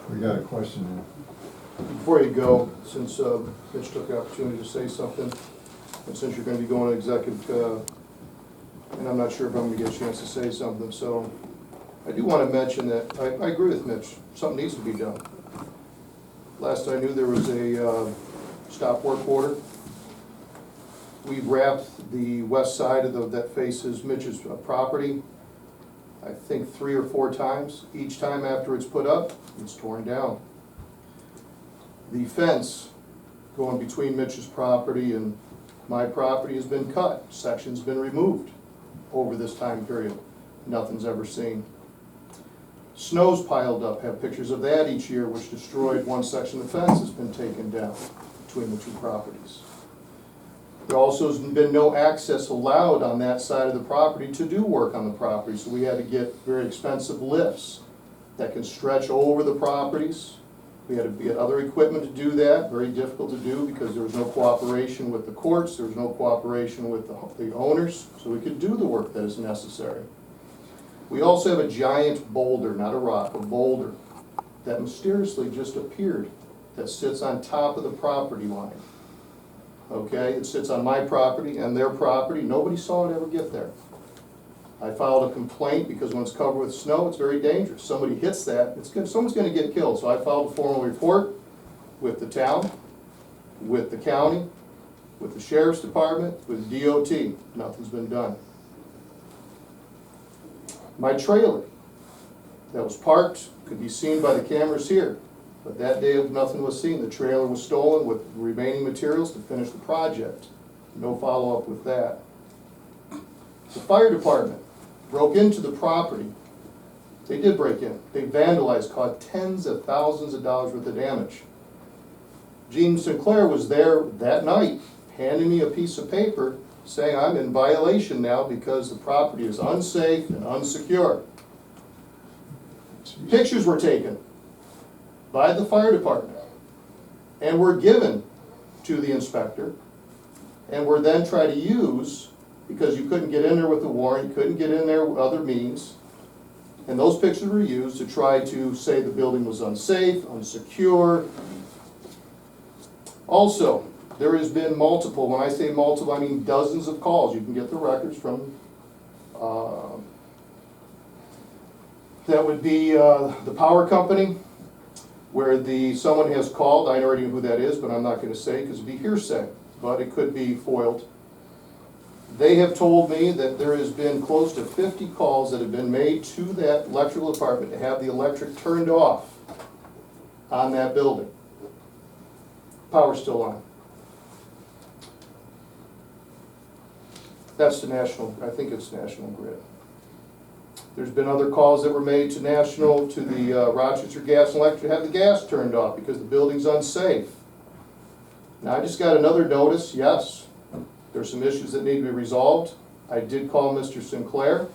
We got a question here. Before you go, since Mitch took the opportunity to say something, and since you're gonna be going to executive, and I'm not sure if I'm gonna get a chance to say something, so I do wanna mention that I agree with Mitch, something needs to be done. Last I knew, there was a stop work order. We wrapped the west side of that faces Mitch's property, I think 3 or 4 times. Each time after it's put up, it's torn down. The fence going between Mitch's property and my property has been cut. Section's been removed over this time period. Nothing's ever seen. Snow's piled up, have pictures of that each year, which destroyed one section of the fence that's been taken down between the two properties. There also has been no access allowed on that side of the property to do work on the property, so we had to get very expensive lifts that can stretch over the properties. We had to get other equipment to do that, very difficult to do because there was no cooperation with the courts, there was no cooperation with the owners, so we could do the work that is necessary. We also have a giant boulder, not a rock, a boulder, that mysteriously just appeared that sits on top of the property line. Okay, it sits on my property and their property, nobody saw it ever get there. I filed a complaint because when it's covered with snow, it's very dangerous. Somebody hits that, someone's gonna get killed. So I filed a formal report with the town, with the county, with the sheriff's department, with DOT. Nothing's been done. My trailer that was parked could be seen by the cameras here, but that day nothing was seen. The trailer was stolen with remaining materials to finish the project. No follow-up with that. The fire department broke into the property. They did break in. They vandalized, caused tens of thousands of dollars worth of damage. Gene Sinclair was there that night, handing me a piece of paper saying I'm in violation now because the property is unsafe and unsecure. Pictures were taken by the fire department and were given to the inspector and were then tried to use, because you couldn't get in there with the warrant, you couldn't get in there with other means, and those pictures were used to try to say the building was unsafe, unsecure. Also, there has been multiple, when I say multiple, I mean dozens of calls. You can get the records from, that would be the power company, where someone has called. I already know who that is, but I'm not going to say because it'd be hearsay, but it could be foiled. They have told me that there has been close to 50 calls that have been made to that electrical department to have the electric turned off on that building. Power's still on. That's the national, I think it's National Grid. There's been other calls that were made to the Rochester Gas and Electric to have the gas turned off because the building's unsafe. Now I just got another notice, yes, there's some issues that need to be resolved. I did call Mr. Sinclair.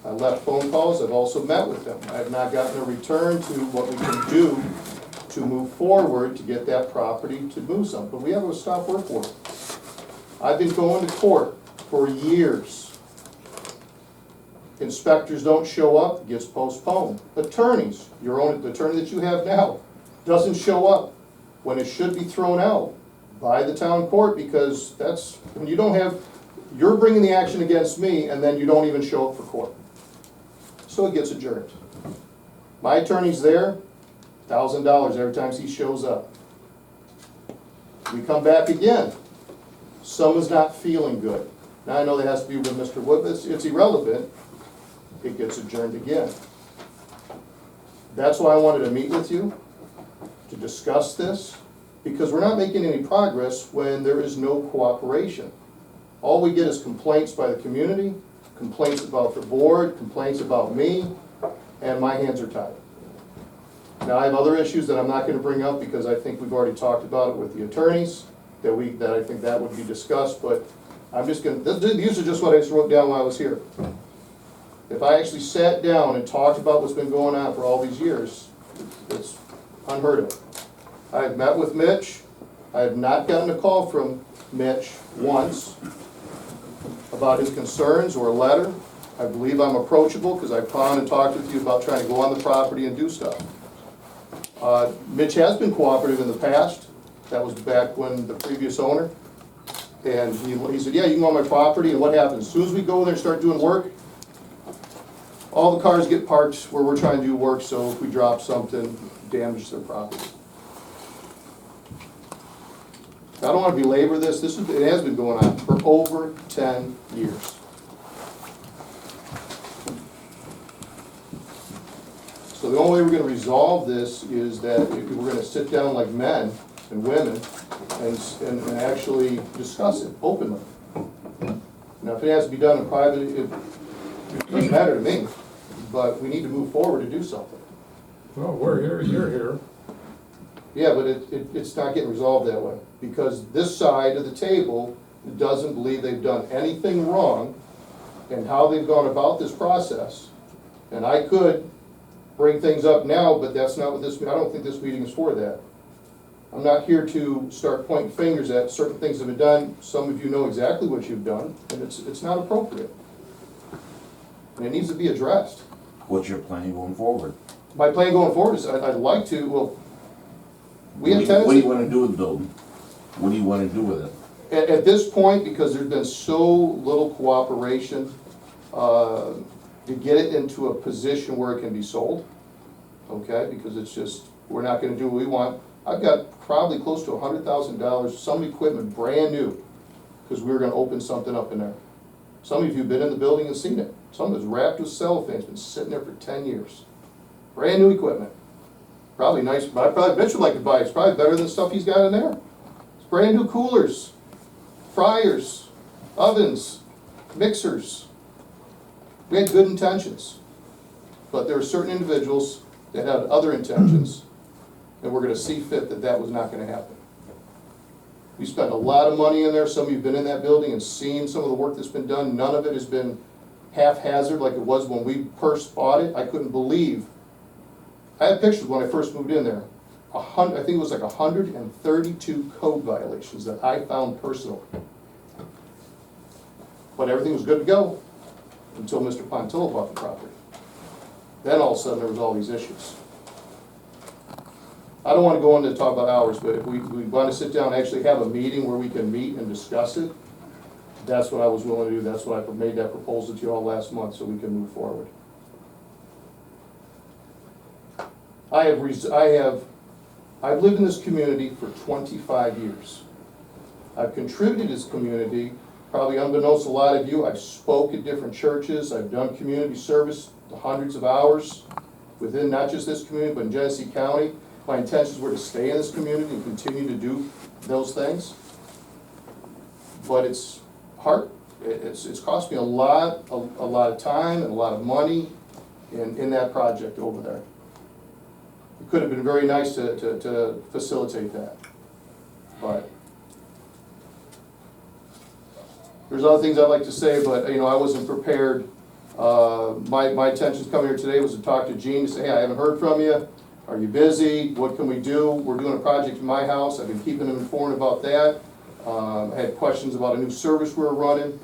I left phone calls. I've also met with them. I have not gotten a return to what we can do to move forward to get that property to move some. But we have a stop work order. I've been going to court for years. Inspectors don't show up, it gets postponed. Attorneys, the attorney that you have now, doesn't show up when it should be thrown out by the town court, because that's, when you don't have, you're bringing the action against me and then you don't even show up for court. So it gets adjourned. My attorney's there, $1,000 every time he shows up. We come back again. Someone's not feeling good. Now I know that has to be with Mr. Wood, but it's irrelevant. It gets adjourned again. That's why I wanted to meet with you, to discuss this, because we're not making any progress when there is no cooperation. All we get is complaints by the community, complaints about the board, complaints about me, and my hands are tied. Now I have other issues that I'm not going to bring up because I think we've already talked about it with the attorneys, that I think that would be discussed, but I'm just going to, these are just what I just wrote down while I was here. If I actually sat down and talked about what's been going on for all these years, it's unheard of. I've met with Mitch. I have not gotten a call from Mitch once about his concerns or a letter. I believe I'm approachable because I've gone and talked with you about trying to go on the property and do stuff. Mitch has been cooperative in the past. That was back when the previous owner. And he said, yeah, you can go on my property, and what happens? As soon as we go there and start doing work, all the cars get parked where we're trying to do work, so if we drop something, damage their property. I don't want to belabor this. It has been going on for over 10 years. So the only way we're going to resolve this is that we're going to sit down like men and women and actually discuss it openly. Now, if it has to be done in private, it doesn't matter to me, but we need to move forward to do something. Well, we're here, you're here. Yeah, but it's not getting resolved that way, because this side of the table doesn't believe they've done anything wrong in how they've gone about this process. And I could bring things up now, but that's not what I don't think this meeting is for that. I'm not here to start pointing fingers at certain things that have been done. Some of you know exactly what you've done, and it's not appropriate. And it needs to be addressed. What's your plan going forward? My plan going forward is I'd like to, well, We have What do you tenants, wanna do with the building? What do you wanna do with it? at this point, because there's been so little cooperation, to get it into a position where it can be sold, okay, because it's just, we're not gonna do what we want. I've got probably close to $100,000, some equipment brand new, because we were gonna open something up in there. Some of you have been in the building and seen it. Some of it's wrapped with cellophane, it's been sitting there for 10 years. Brand new equipment. Probably nice, Mitch would like to buy it, it's probably better than the stuff he's got in there. It's brand new coolers, fryers, ovens, mixers. We had good intentions, but there were certain individuals that had other intentions, and we're gonna see fit that that was not gonna happen. We spent a lot of money in there, some of you have been in that building and seen some of the work that's been done, none of it has been haphazard like it was when we first bought it. I couldn't believe, I had pictures when I first moved in there. I think it was like 132 code violations that I found personally. But everything was good to go until Mr. Pontillo bought the property. Then all of a sudden there was all these issues. I don't want to go into talk about hours, but if we want to sit down and actually have a meeting where we can meet and discuss it, that's what I was willing to do. That's why I made that proposal to you all last month so we can move forward. I've lived in this community for 25 years. I've contributed to this community, probably unbeknownst to a lot of you. I've spoke at different churches. I've done community service to hundreds of hours within not just this community, but in Genesee County. My intentions were to stay in this community and continue to do those things. But it's hard. It's cost me a lot of time and a lot of money in that project over there. It could have been very nice to facilitate that, but there's other things I'd like to say, but I wasn't prepared. My intentions coming here today was to talk to Gene to say, hey, I haven't heard from you. Are you busy? What can we do? We're doing a project in my house. I've been keeping him informed about that. I had questions about a new service we were running.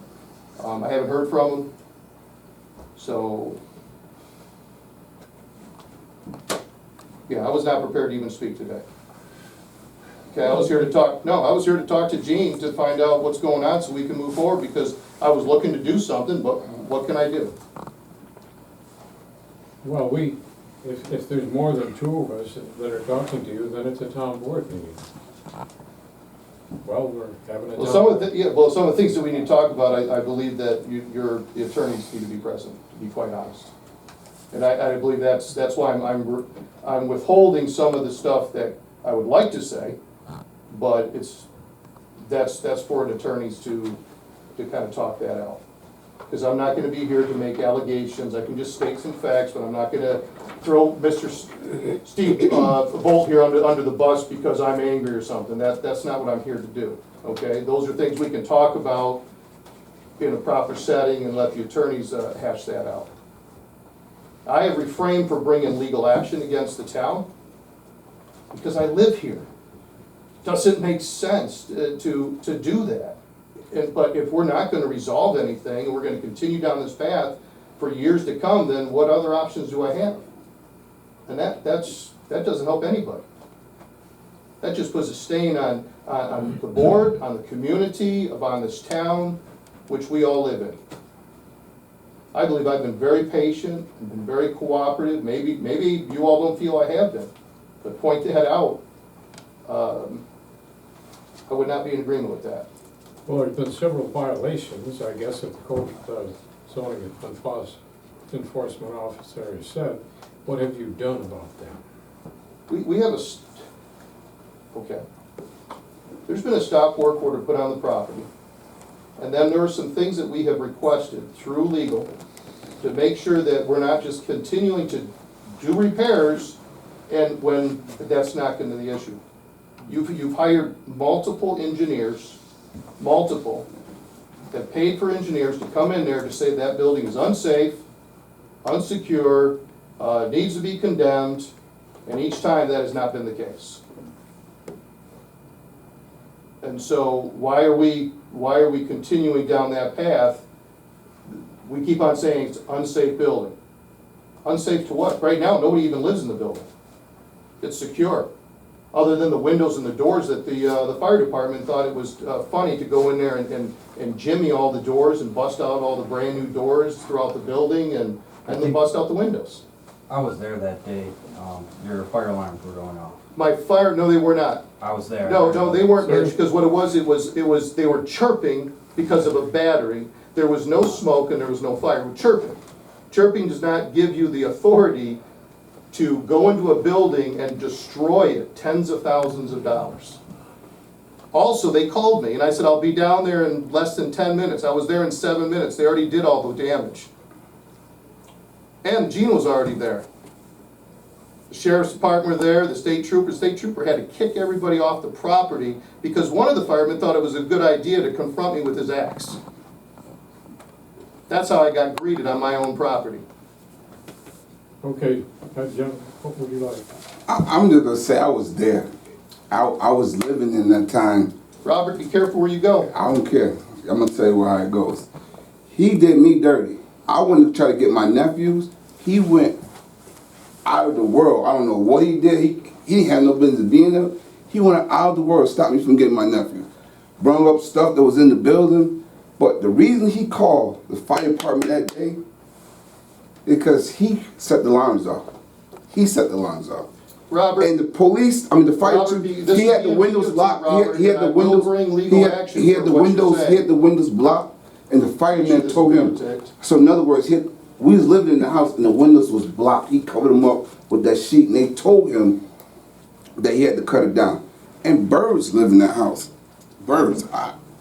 I haven't heard from him. So, yeah, I was not prepared to even speak today. Okay, I was here to talk to Gene to find out what's going on so we can move forward, because I was looking to do something, but what can I do? Well, if there's more than two of us that are talking to you, then it's a town board meeting. Well, we're having a Well, town. some of the things that we need to talk about, I believe that the attorneys need to be present, to be quite honest. And I believe that's why I'm withholding some of the stuff that I would like to say, but that's for attorneys to kind of talk that out. Because I'm not gonna be here to make allegations. I can just state some facts, but I'm not gonna throw Mr. Steve Bolt here under the bus because I'm angry or something. That's not what I'm here to do, okay? Those are things we can talk about in a proper setting and let the attorneys hash that out. I have refrained from bringing legal action against the town because I live here. Doesn't make sense to do that. But if we're not gonna resolve anything, and we're gonna continue down this path for years to come, then what other options do I have? And that doesn't help anybody. That just puts a stain on the board, on the community, on this town, which we all live in. I believe I've been very patient, and been very cooperative. Maybe you all don't feel I have been, but point that out. I would not be in agreement with that. Well, there's been several violations, I guess, if the code zoning enforcement officer has said. What have you done about them? We have okay. There's been a stop work order put on the property. And then there are some things that we have requested through legal to make sure that we're not just continuing to do repairs and when that's not gonna be the issue. You've hired multiple engineers, that paid for engineers to come in there to say that building is unsafe, unsecure, needs to be condemned, and each time that has not been the case. And so why are we continuing down that path? We keep on saying it's unsafe building. Unsafe to what? Right now, nobody even lives in the building. It's secure. other than the windows and the doors that the fire department thought it was funny to go in there and jimmy all the doors and bust out all the brand new doors throughout the building and then bust out the windows. I was there that day, your fire alarms were going off. No, they were not. I was there. No, they weren't, Rich, because what it was, they were chirping because of a battery. There was no smoke and there was no fire. Chirping. Chirping does not give you the authority to go into a building and destroy it, tens of thousands of dollars. Also, they called me and I said, I'll be down there in less than 10 minutes. I was there in 7 minutes. They already did all the damage. And Gene was already there. The sheriff's department were there, the state trooper had to kick everybody off the property because one of the firemen thought it was a good idea to confront me with his axe. That's how I got greeted on my own property. Okay, Jim, what would you like? I'm just gonna say I was there. I was living in that time. Robert, be careful where you go. I don't care. I'm gonna tell you how it goes. He did me dirty. I went to try to get my nephews. He went out of the world. I don't know what he did. He didn't have no business being there. He went out of the world to stop me from getting my nephews. Brought up stuff that was in the building. But the reason he called the fire department that day is because he set the alarms off. He set the alarms off. Robert, And the police, I mean the fire Robert, chief, this he is had the being windows videotaped, locked. Robert, He had and I the will windows. bring legal action He had for the what you windows. say. He had the windows blocked, and the fireman This is told him. videotaped. So in other words, we was living in the house and the windows was blocked. He covered them up with that sheet, and they told him that he had to cut it down. And birds live in that house. Birds.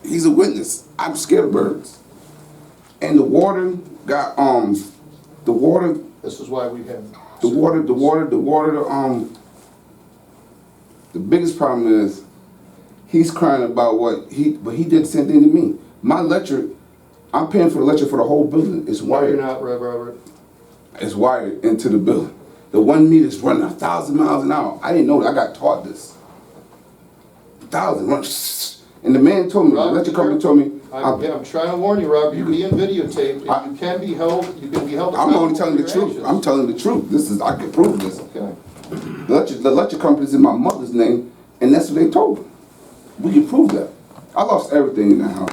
He's a witness. I'm scared of birds. And the water got the water. This is why we have. The biggest problem is he's crying about but he did the same thing to me. My electric, I'm paying for the electric for the whole building. It's No, wired. you're not, Robert. It's wired into the building. The 1 meter's running 1,000 miles an hour. I didn't know that. I got taught this. 1,000 run. And the man told me, the Robert, electric company told me. I'm trying to warn you, Robert, you're being videotaped, and you can be held I'm only accountable telling for the your truth. actions. I'm telling the truth. I can prove this. Okay. The electric company's in my mother's name, and that's what they told me. We can prove that. I lost everything in that house.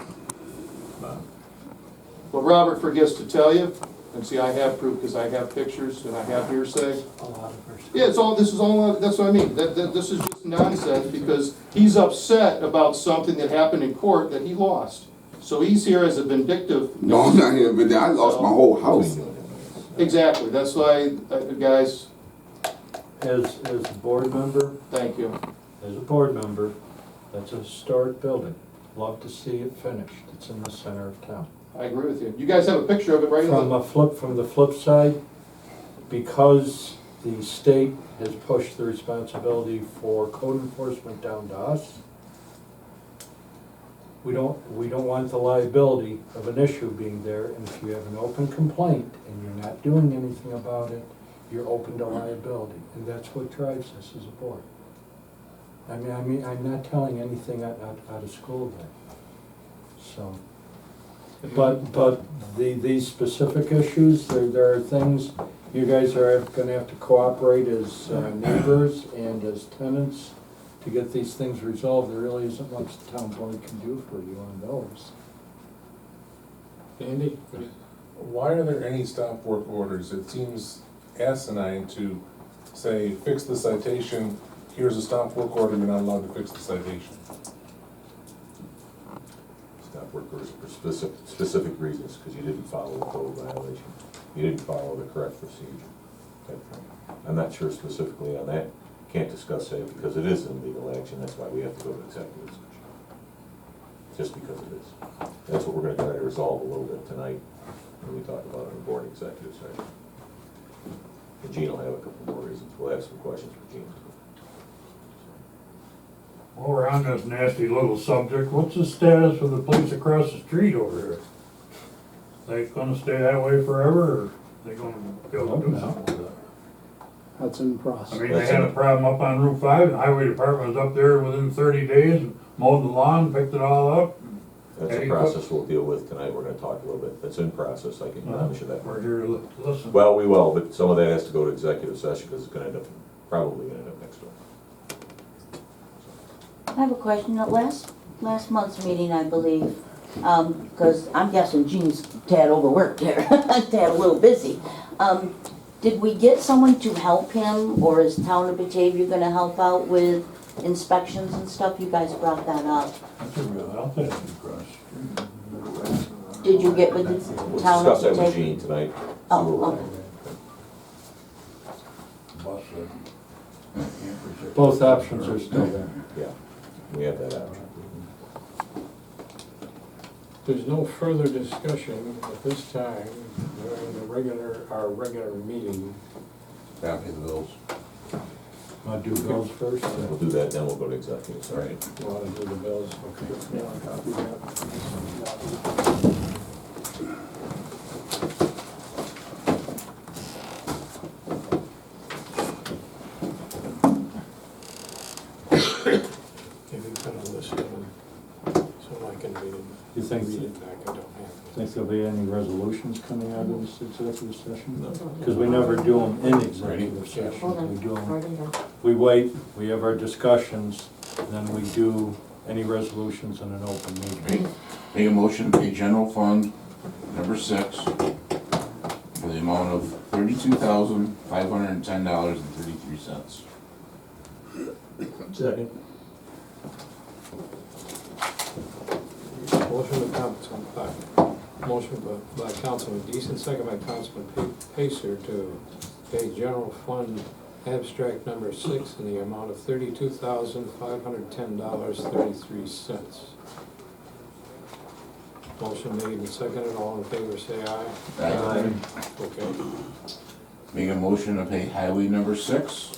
Well, Robert forgets to tell you, and see, I have proof because I have pictures and I have hearsay. Yeah, this is all, that's what I mean. This is just nonsense because he's upset about something that happened in court that he lost. So he's here as a vindictive. No, I'm not here, but I lost my whole house. Exactly, that's why, guys, As a board member, thank you. as a board member, that's a historic building. Love to see it finished. It's in the center of town. I agree with you. You guys have a picture of it right From now. the flip side, because the state has pushed the responsibility for code enforcement down to us, we don't want the liability of an issue being there, and if you have an open complaint and you're not doing anything about it, you're open to liability, and that's what drives us as a board. I mean, I'm not telling anything out of school there. So, but these specific issues, there are things, you guys are gonna have to cooperate as neighbors and as tenants to get these things resolved. There really isn't much the town board can do for you on those. Andy? Why are there any stop work orders? It seems asinine to say, fix the citation, here's a stop work order, you're not allowed to fix the citation. Stop work orders for specific reasons, because you didn't follow the code violation. You didn't follow the correct procedure. type thing. I'm not sure specifically on that. Can't discuss that because it is in legal action. That's why we have to go to executive session. Just because it is. That's what we're gonna try to resolve a little bit tonight when we talk about it in the board executive session. And Gene will have a couple more reasons. We'll have some questions for Gene. While we're on this nasty little subject, what's the status of the place across the street over here? They gonna stay that way forever, or they gonna go do something with it? That's in I process. mean, they had a problem up on Route 5, and the highway department was up there within 30 days, mowed the lawn, picked it all up. That's a process we'll deal with tonight. We're gonna talk a little bit. That's in process. I can promise you that. We're here to listen. Well, we will, but some of that has to go to executive session because it's gonna end up, probably gonna end up next door. I have a question. At last month's meeting, I believe, because I'm guessing Jean's tad overworked here, tad a little busy. Did we get someone to help him, or is Town of Batavia gonna help out with inspections and stuff? You guys brought that up. That's a real help, that'd be gross. Did you get with the We'll Town of discuss that with Batavia? Gene tonight. see Oh, where we're at. But both options are still there. Yeah, we have that option. There's no further discussion at this time during our regular meeting. Now pay the bills. Want to do bills first? We'll do that, then we'll go to executive. All right, you want to do the bills? Okay. You want a copy of that? If you kind of list them, so I can read it. You think- Read it back, I don't have it. Think there'll be any resolutions coming out of this executive session? No. Because we never do them in executive session. Hold on, We do 'em- where did it go? we wait, we have our discussions, and then we do any resolutions in an open meeting. Make a motion to pay general fund number 6 for the amount of $32,510.33. Second. Motion by Councilman Deason, second by Councilman Pacer to pay general fund abstract number 6 in the amount of $32,510.33. Motion made and seconded, all in favor say aye. Aye. Okay. Make a motion to pay highway number 6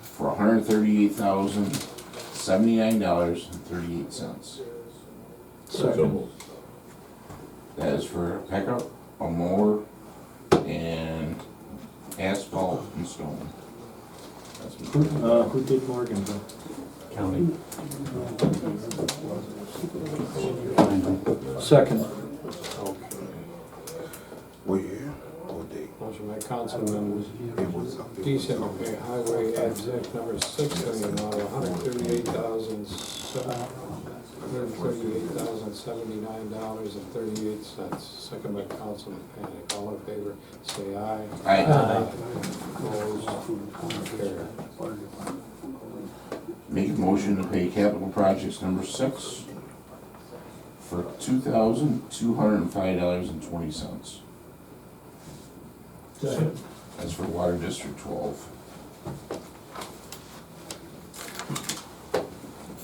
for $138,079.38. Second. That is for pickup, a mower, and asphalt and stone. Who did Morganville? County. Second. What year? What date? Motion by Councilman It was Deason to pay highway abstract number 6 in the amount of $138,079.38. Second by Councilman Panic. All in favor, say aye. Aye. Opposed, carried. Make a motion to pay capital projects number 6 for $2,205.20. That's for Water District 12.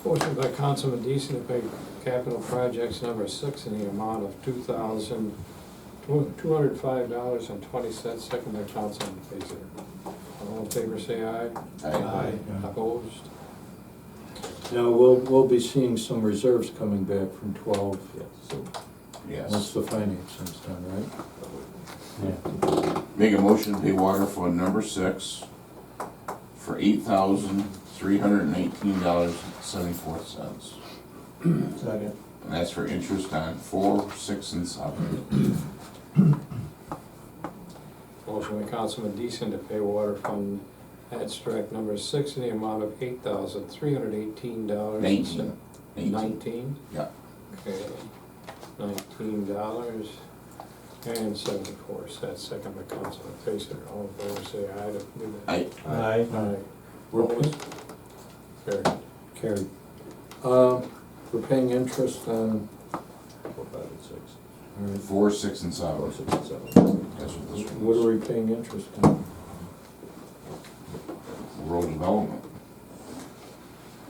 Motion by Councilman Deason to pay capital projects number 6 in the amount of $2,205.20. Second by Councilman Pacer. All in favor, say aye. Aye. Opposed? Now, we'll be seeing some reserves coming back from 12, Yes. once the financing's done, right? Yeah. Make a motion to pay water fund number 6 for $8,318.74. Second. And that's for interest on 4, 6, and 7. Motion by Councilman Deason to pay water fund abstract number 6 in the amount of $8,318. 19? Yeah. Okay, $19.74. Second by Councilman Pacer. All in favor, say aye to do that. Aye. Aye. Opposed? Carried. Carried. We're paying interest on, 4, 5, and 6. all right, 4, 6, and 7. 4, 6, and 7. That's what this one what is. are we paying interest on? Road development.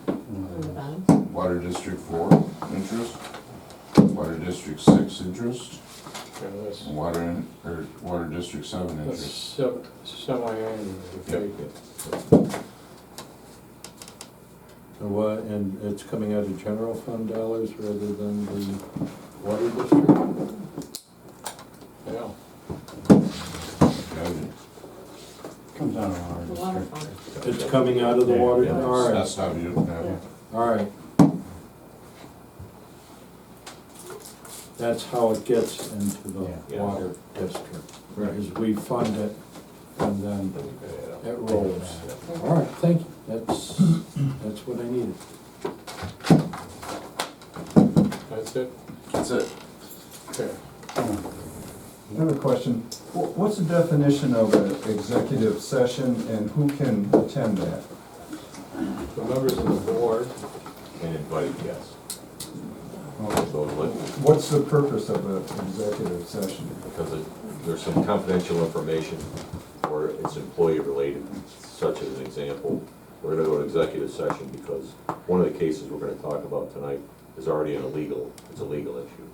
On the bottom. Water District 4 interest. Water District 6 interest. Yeah, that's- And Water District 7 That's interest. semi-annual, you take it. So what, and it's coming out of general fund dollars rather than the water district? Yeah. Comes out of our The water district. fund. It's coming out of the water, Yeah. all right, That's how you, all right. That's how it gets into the Yeah. water district, is we fund it and then it rolls. All right, thank you, that's what I needed. That's it? That's it. Okay. I have a question. What's the definition of an executive session and who can attend that? The members of the board, And invited guests. So, What's the purpose of an executive session? because there's some confidential information or it's employee related, such as an example. We're gonna go to executive session because one of the cases we're gonna talk about tonight is already it's a legal issue.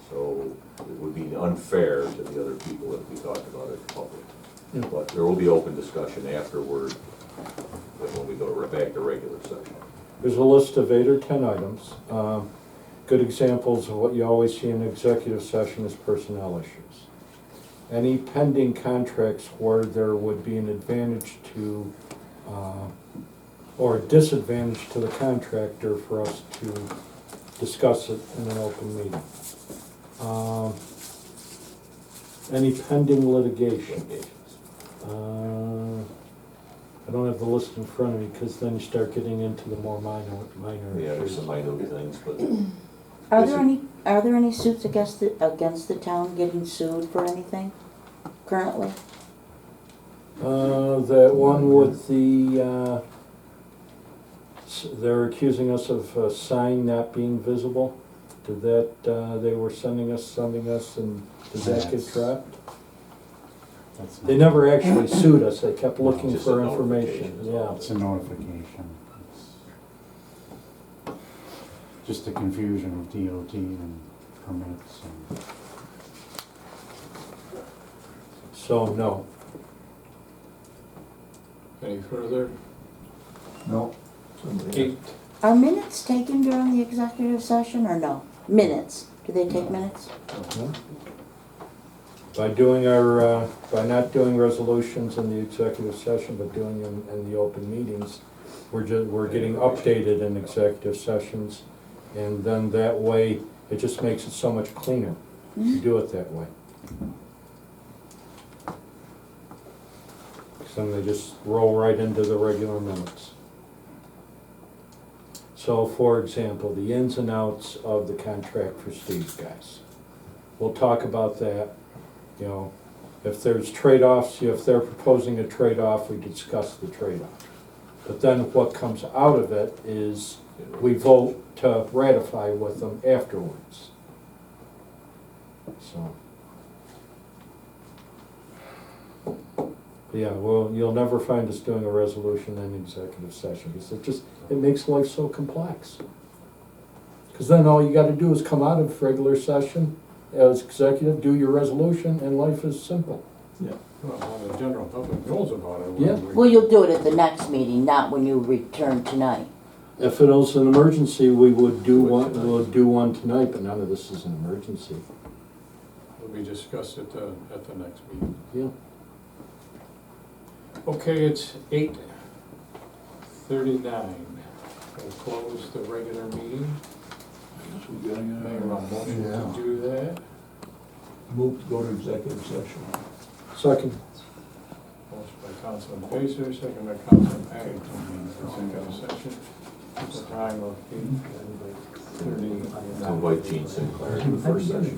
So it would be unfair to the other people if we talked about it in public. But there will be open discussion afterward when we go back to regular session. There's a list of 8 or 10 items. Good examples of what you always see in an executive session is personnel issues. Any pending contracts where there would be an advantage to, or a disadvantage to the contractor for us to discuss it in an open meeting. Any pending litigation. I don't have the list in front of me, because then you start getting into the more minor Yeah, there's issues. some minor things, but Are there any suits against the town getting sued for anything currently? That one with the, they're accusing us of a sign not being visible. Did that, they were sending us, and did that get dropped? They never actually sued us, they kept looking Just for a information, notification is yeah. all. It's a notification. It's just the confusion of DOT and permits and. So, no. any further? No. Eight, Are minutes taken during the executive session or no? Minutes, do they take minutes? By doing our, by not doing resolutions in the executive session, but doing them in the open meetings, we're getting updated in executive sessions, and then that way, it just makes it so much cleaner to do it that way. So they just roll right into the regular minutes. So, for example, the ins and outs of the contract for Steve, guys. We'll talk about that. You know, if there's trade-offs, if they're proposing a trade-off, we discuss the trade-off. But then what comes out of it is we vote to ratify with them afterwards. So. Yeah, well, you'll never find us doing a resolution in executive session, because it makes life so complex. Because then all you gotta do is come out of regular session as executive, do your resolution, and life is simple. well, the general public knows about it. Yeah. Well, you'll do it at the next meeting, not when you return tonight. If it was an emergency, we would do one tonight, but none of this is an emergency. Will be discussed at the next meeting. Yeah. Okay, it's 8:39. We'll close the regular meeting. Mayor, I'll motion to do that. Move to go to executive session. Second. Motion by Councilman Pacer, second by Councilman Pagton. Executive session. The time of 8:30. To invite Gene Sinclair to the first session.